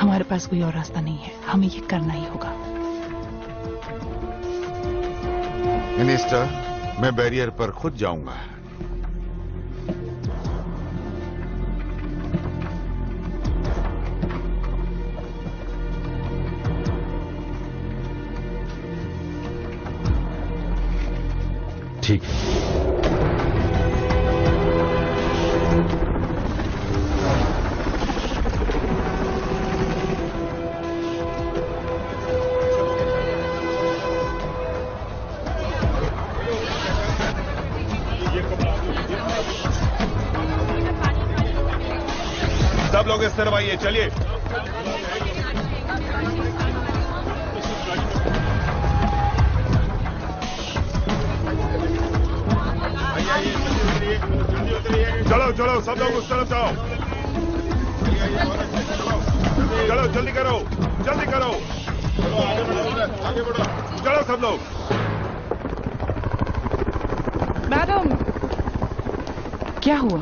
हमारे पास कोई और रास्ता नहीं है, हमें ये करना ही होगा। मिनिस्टर, मैं बैरियर पर खुद जाऊंगा। ठीक है। सब लोग इस तरफ आइए, चलिए। चलो चलो, सब लोग उस तरफ जाओ। चलो जल्दी करो, जल्दी करो। चलो सब लोग। मैडम, क्या हुआ?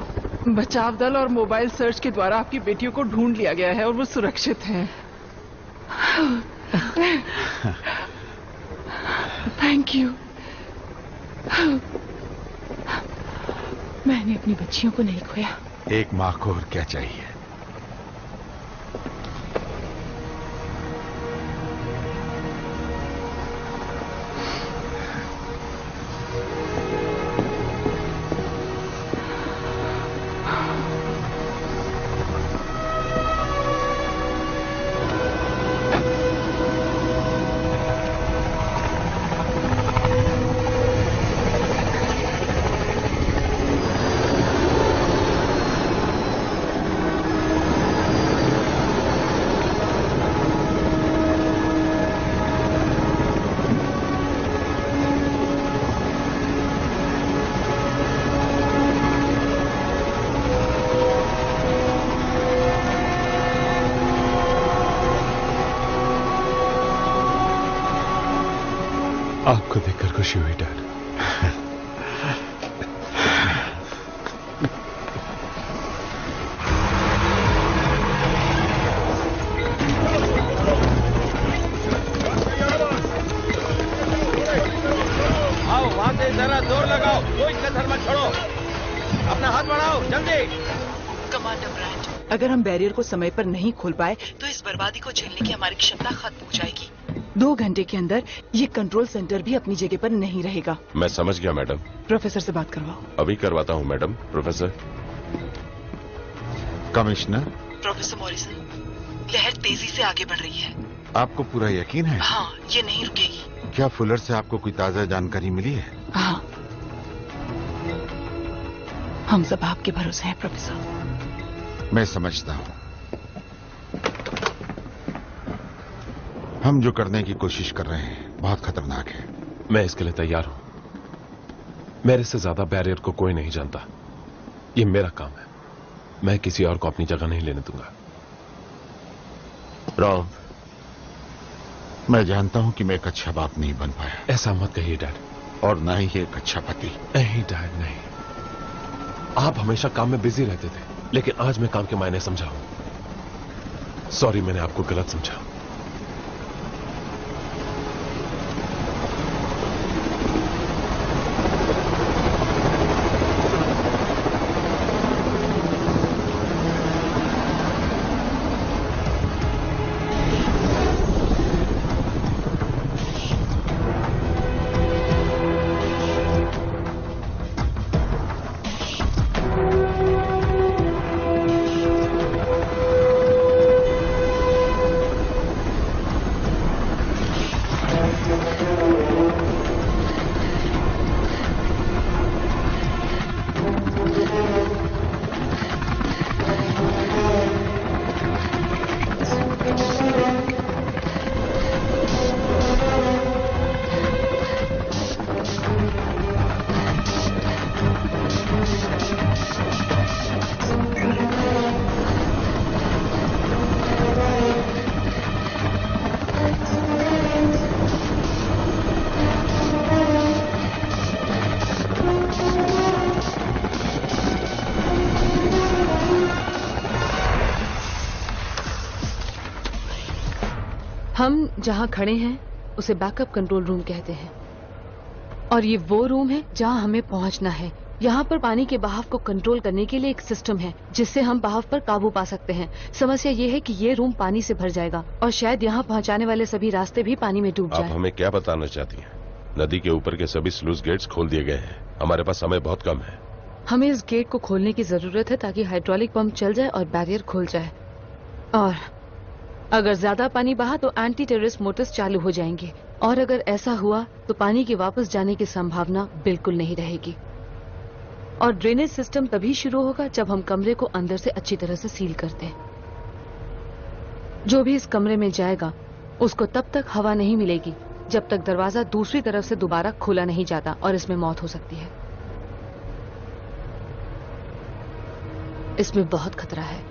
बचाव दल और मोबाइल सर्च के द्वारा आपकी बेटियों को ढूंढ लिया गया है और वो सुरक्षित हैं। Thank you. मैंने अपनी बच्चियों को नहीं खोया। एक माँ को और क्या चाहिए? आपको देखकर खुशी हुई डैड। आओ, वहां से जरा जोर लगाओ, कोई कसर मत छोड़ो। अपना हाथ बढ़ाओ, जल्दी। कमांडर ब्रांड, अगर हम बैरियर को समय पर नहीं खोल पाए तो इस बर्बादी को झेलने की हमारी क्षमता खत्म हो जाएगी। 2 घंटे के अंदर ये कंट्रोल सेंटर भी अपनी जगह पर नहीं रहेगा। मैं समझ गया मैडम। प्रोफेसर से बात करवाओ। अभी करवाता हूँ madam. Professor. Commissioner. Professor Morrison, लहर तेजी से आगे बढ़ रही है। आपको पूरा यकीन है? हाँ, ये नहीं रुकेगी। क्या फुलर से आपको कोई ताजा जानकारी मिली है? हाँ, हम सब आपके भरोसे हैं प्रोफेसर। मैं समझता हूँ। हम जो करने की कोशिश कर रहे हैं बहुत खतरनाक है। मैं इसके लिए तैयार हूं। मेरे से ज्यादा बैरियर को कोई नहीं जानता। ये मेरा काम है। मैं किसी और को अपनी जगह नहीं लेने दूंगा। राव, मैं जानता हूं कि मैं एक अच्छा बाप नहीं बन पाया। ऐसा मत कहिए डैड। और ना ही एक अच्छा पति। नहीं डैड, नहीं। आप हमेशा काम में बिजी रहते थे, लेकिन आज मैं काम के मायने समझा हूं। सॉरी, मैंने आपको गलत समझा। हम जहां खड़े हैं उसे बैकअप कंट्रोल रूम कहते हैं और ये वो रूम है जहां हमें पहुंचना है। यहाँ पर पानी के बहाव को कंट्रोल करने के लिए एक सिस्टम है जिससे हम बहाव पर काबू पा सकते हैं। समस्या ये है कि ये रूम पानी से भर जाएगा और शायद यहाँ पहुँचाने वाले सभी रास्ते भी पानी में डूब आप जाए। हमें क्या बताना चाहती हैं? नदी के ऊपर के सभी स्लूज गेट्स खोल दिए गए हैं। हमारे पास समय बहुत कम है। हमें इस गेट को खोलने की जरूरत है ताकि हाइड्रोलिक पंप चल जाए और बैरियर खुल जाए। और अगर ज्यादा पानी बहा तो एंटी टेररिस्ट मोटर्स चालू हो जाएंगे और अगर ऐसा हुआ तो पानी के वापस जाने की संभावना बिल्कुल नहीं रहेगी। और ड्रेनेज सिस्टम तभी शुरू होगा जब हम कमरे को अंदर से अच्छी तरह से सील कर दें। जो भी इस कमरे में जाएगा उसको तब तक हवा नहीं मिलेगी जब तक दरवाजा दूसरी तरफ से दोबारा खोला नहीं जाता और इसमें मौत हो सकती है। इसमें बहुत खतरा है।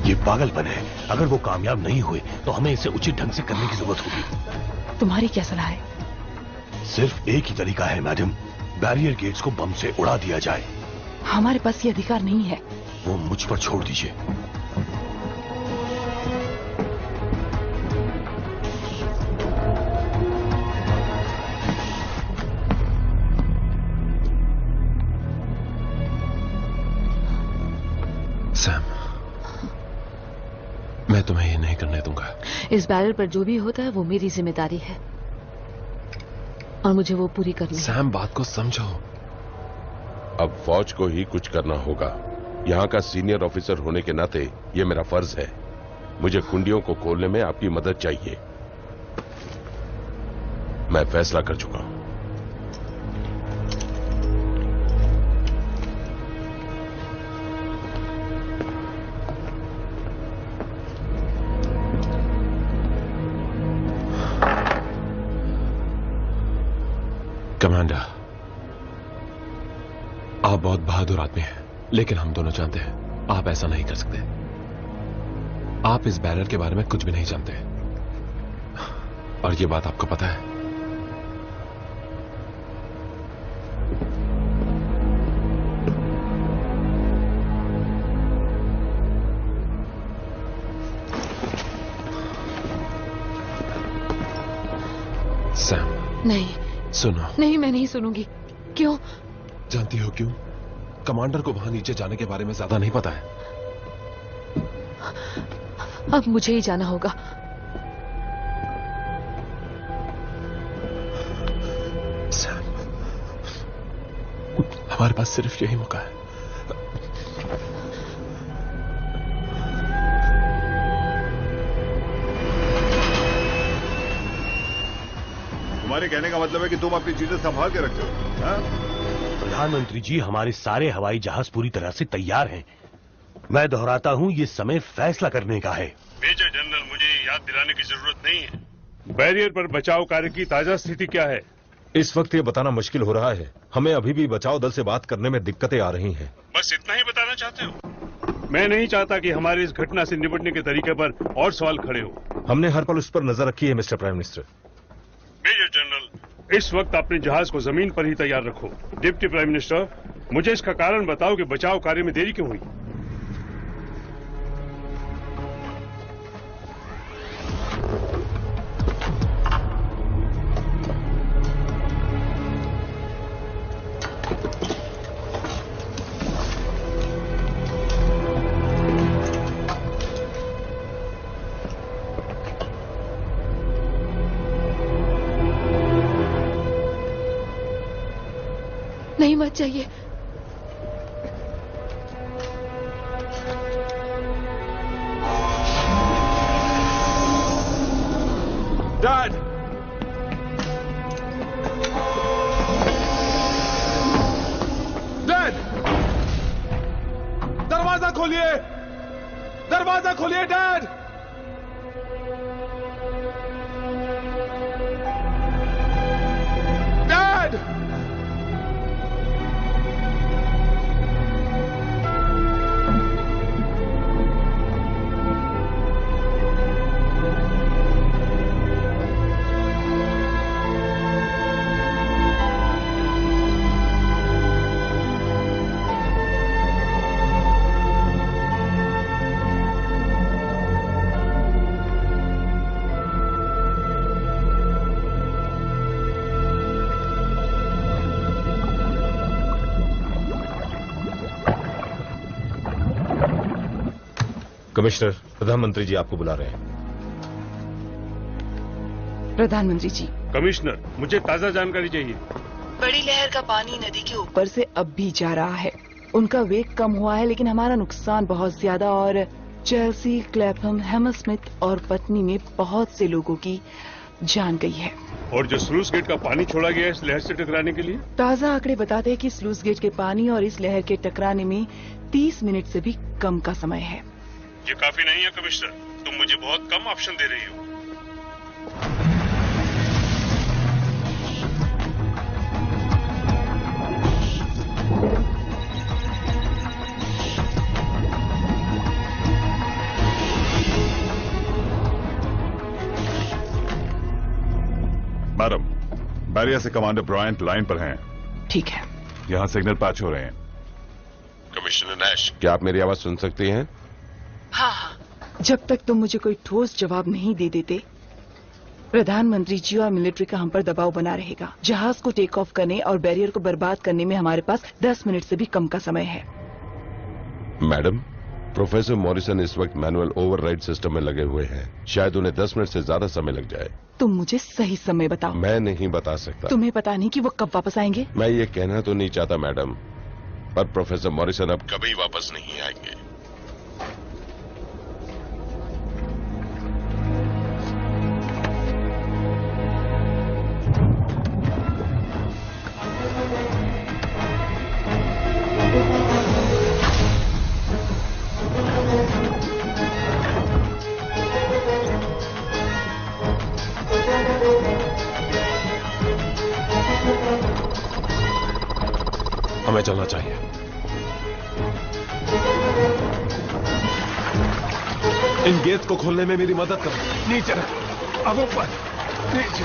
ये पागलपन है। अगर वो कामयाब नहीं हुए तो हमें इसे उचित ढंग से करने की जरूरत होगी। तुम्हारी क्या सलाह है? सिर्फ एक ही तरीका है मैडम, बैरियर गेट्स को बम से उड़ा दिया जाए। हमारे पास ये अधिकार नहीं है। वो मुझ पर छोड़ दीजिए। सैम, मैं तुम्हें ये नहीं करने दूंगा। इस बैरियर पर जो भी होता है वो मेरी जिम्मेदारी है और मुझे वो पूरी करनी है। सैम, बात को समझो। अब फौज को ही कुछ करना होगा। यहाँ का सीनियर ऑफिसर होने के नाते ये मेरा फर्ज है। मुझे कुंडियों को खोलने में आपकी मदद चाहिए। मैं फैसला कर चुका हूं। कमांडर, आप बहुत बहादुर आदमी हैं, लेकिन हम दोनों जानते हैं आप ऐसा नहीं कर सकते। आप इस बैरियर के बारे में कुछ भी नहीं जानते और ये बात आपको पता है। सैम, नहीं सुनो। नहीं, मैं नहीं सुनूंगी। क्यों? जानती हो क्यों? कमांडर को वहां नीचे जाने के बारे में ज्यादा नहीं पता है। अब मुझे ही जाना होगा। सैम, हमारे पास सिर्फ यही मौका है। तुम्हारे कहने का मतलब है कि तुम अपनी चीजें संभाल के रखते हो? प्रधानमंत्री जी, हमारे सारे हवाई जहाज पूरी तरह से तैयार हैं। मैं दोहराता हूं, ये समय फैसला करने का है। मेजर जनरल, मुझे याद दिलाने की जरूरत नहीं है। बैरियर पर बचाव कार्य की ताजा स्थिति क्या है? इस वक्त ये बताना मुश्किल हो रहा है। हमें अभी भी बचाव दल से बात करने में दिक्कतें आ रही हैं। बस इतना ही बताना चाहते हो? मैं नहीं चाहता कि हमारी इस घटना से निपटने के तरीके पर और सवाल खड़े हो। हमने हर पल उस पर नजर रखी है mister prime minister. Major general, इस वक्त अपने जहाज को जमीन पर ही तैयार रखो। डिप्टी प्राइम मिनिस्टर, मुझे इसका कारण बताओ कि बचाव कार्य में देरी क्यों हुई? नहीं, मत जाइए। डैड! डैड! दरवाजा खोलिए! दरवाजा खोलिए, डैड! डैड! कमिश्नर, प्रधानमंत्री जी आपको बुला रहे हैं। प्रधानमंत्री जी। कमिश्नर, मुझे ताजा जानकारी चाहिए। बड़ी लहर का पानी नदी के ऊपर से अब भी जा रहा है। उनका वेग कम हुआ है, लेकिन हमारा नुकसान बहुत ज्यादा, और चेल्सी, क्लैपहम, हैमरस्मिथ और पत्नी में बहुत से लोगों की जान गई है। और जो स्लूस गेट का पानी छोड़ा गया है इस लहर से टकराने के लिए? ताजा आंकड़े बताते हैं कि स्लूस गेट के पानी और इस लहर के टकराने में 30 मिनट से भी कम का समय है। ये काफी नहीं है कमिश्नर, तुम मुझे बहुत कम ऑप्शन दे रही हो। मैडम, बैरियर से कमांडर ब्रायंट लाइन पर हैं। ठीक है। यहाँ सिग्नल पैच हो रहे हैं। कमिश्नर नैश, क्या आप मेरी आवाज सुन सकती हैं? हाँ हाँ। जब तक तुम मुझे कोई ठोस जवाब नहीं दे देते, प्रधानमंत्री जी और मिलिट्री का हम पर दबाव बना रहेगा। जहाज को टेक ऑफ करने और बैरियर को बर्बाद करने में हमारे पास 10 मिनट से भी कम का समय है। मैडम, प्रोफेसर मॉरिसन इस वक्त मैनुअल ओवरराइड सिस्टम में लगे हुए हैं। शायद उन्हें 10 मिनट से ज्यादा समय लग जाए। तुम मुझे सही समय बताओ। मैं नहीं बता सकता। तुम्हें पता नहीं कि वो कब वापस आएंगे? मैं ये कहना तो नहीं चाहता मैडम, पर प्रोफेसर मॉरिसन अब कभी वापस नहीं आएंगे। हमें चलना चाहिए। इन गेट को खोलने में मेरी मदद करो। नीचे रखो, अब ऊपर, नीचे।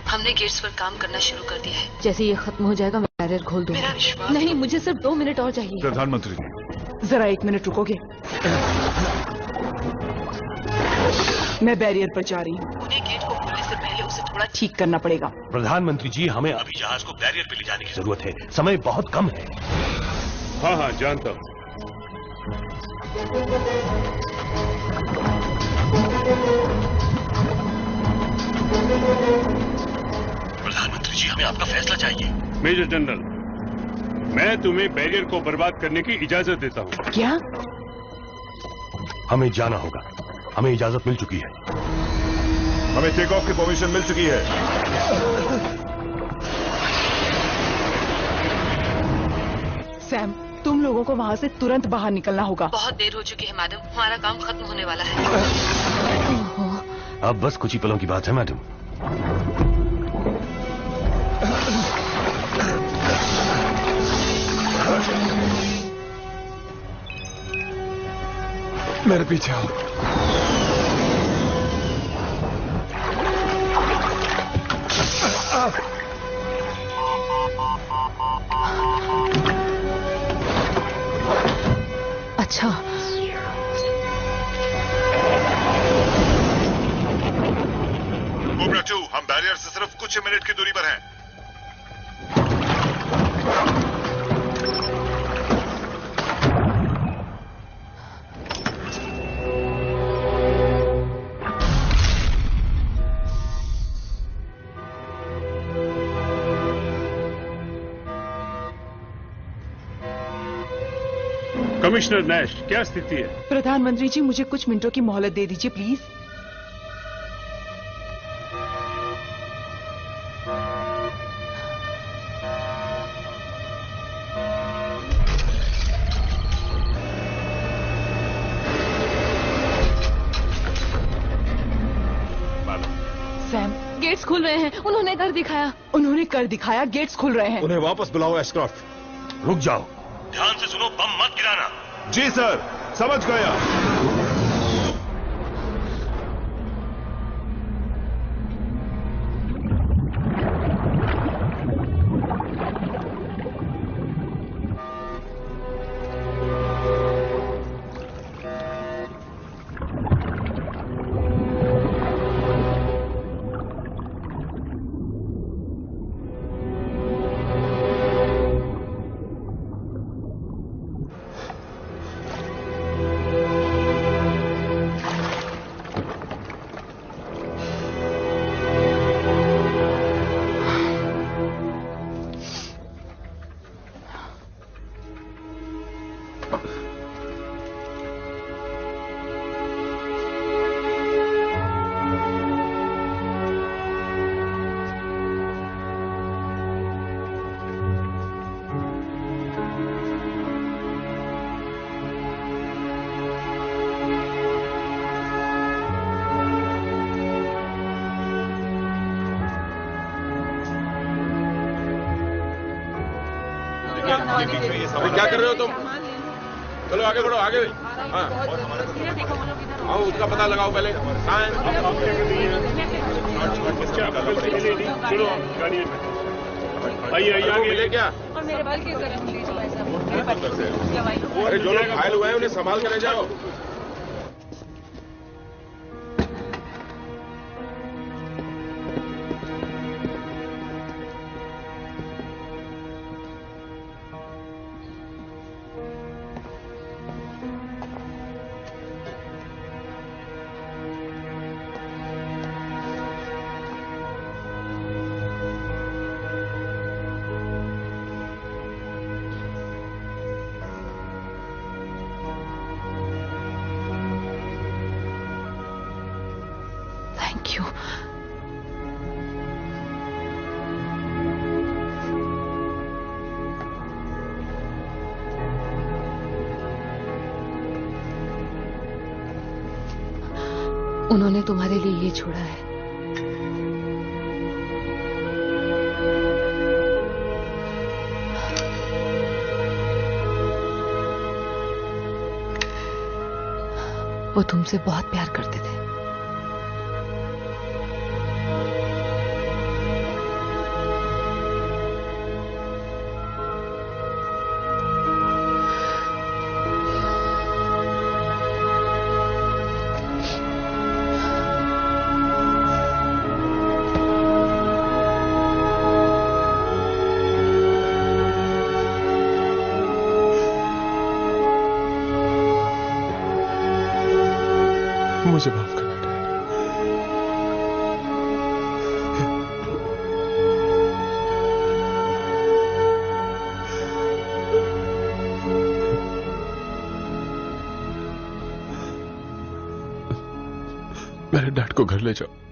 हमने गेट्स पर काम करना शुरू कर दिया है। जैसे ये खत्म हो जाएगा मैं बैरियर खोल दूंगा। मेरा विश्वास नहीं, मुझे सिर्फ 2 मिनट और चाहिए। प्रधानमंत्री जी, जरा 1 मिनट रुकोगे? मैं बैरियर पर जा रही हूँ। उन्हें गेट को खोलने से पहले उसे थोड़ा ठीक करना पड़ेगा। प्रधानमंत्री जी, हमें अभी जहाज को बैरियर पे ले जाने की जरूरत है। समय बहुत कम है। हाँ हाँ, जानता हूँ। प्रधानमंत्री जी, हमें आपका फैसला चाहिए। मेजर जनरल, मैं तुम्हें बैरियर को बर्बाद करने की इजाजत देता हूँ। क्या? हमें जाना होगा। हमें इजाजत मिल चुकी है। हमें टेक ऑफ की परमिशन मिल चुकी है। सैम, तुम लोगों को वहाँ से तुरंत बाहर निकलना होगा। बहुत देर हो चुकी है मैडम, हमारा काम खत्म होने वाला है। अब बस कुछ ही पलों की बात है मैडम। मेरे पीछे आओ। अच्छा, कोबरा 2, हम बैरियर से सिर्फ कुछ मिनट की दूरी पर हैं। कमिश्नर नैश, क्या स्थिति है? प्रधानमंत्री जी, मुझे कुछ मिनटों की मोहलत दे दीजिए प्लीज। सैम, गेट्स खुल रहे हैं। उन्होंने कर दिखाया। उन्होंने कर दिखाया? गेट्स खुल रहे हैं। उन्हें वापस बुलाओ एस्क्रॉफ्ट। रुक जाओ, ध्यान से सुनो, बम मत गिराना। जी सर, समझ गया। अभी क्या कर रहे हो तुम? चलो आगे बढ़ो, आगे। हाँ, आओ उसका पता लगाओ पहले। चलो गाड़ी में आइए आइए आगे। मिले क्या? अरे जो लोग घायल हुए हैं उन्हें संभाल कर ले जाओ। Thank you. उन्होंने तुम्हारे लिए ये छोड़ा है। वो तुमसे बहुत प्यार करते थे। मुझे माफ करना डैड। मेरे डैड को घर ले जाओ।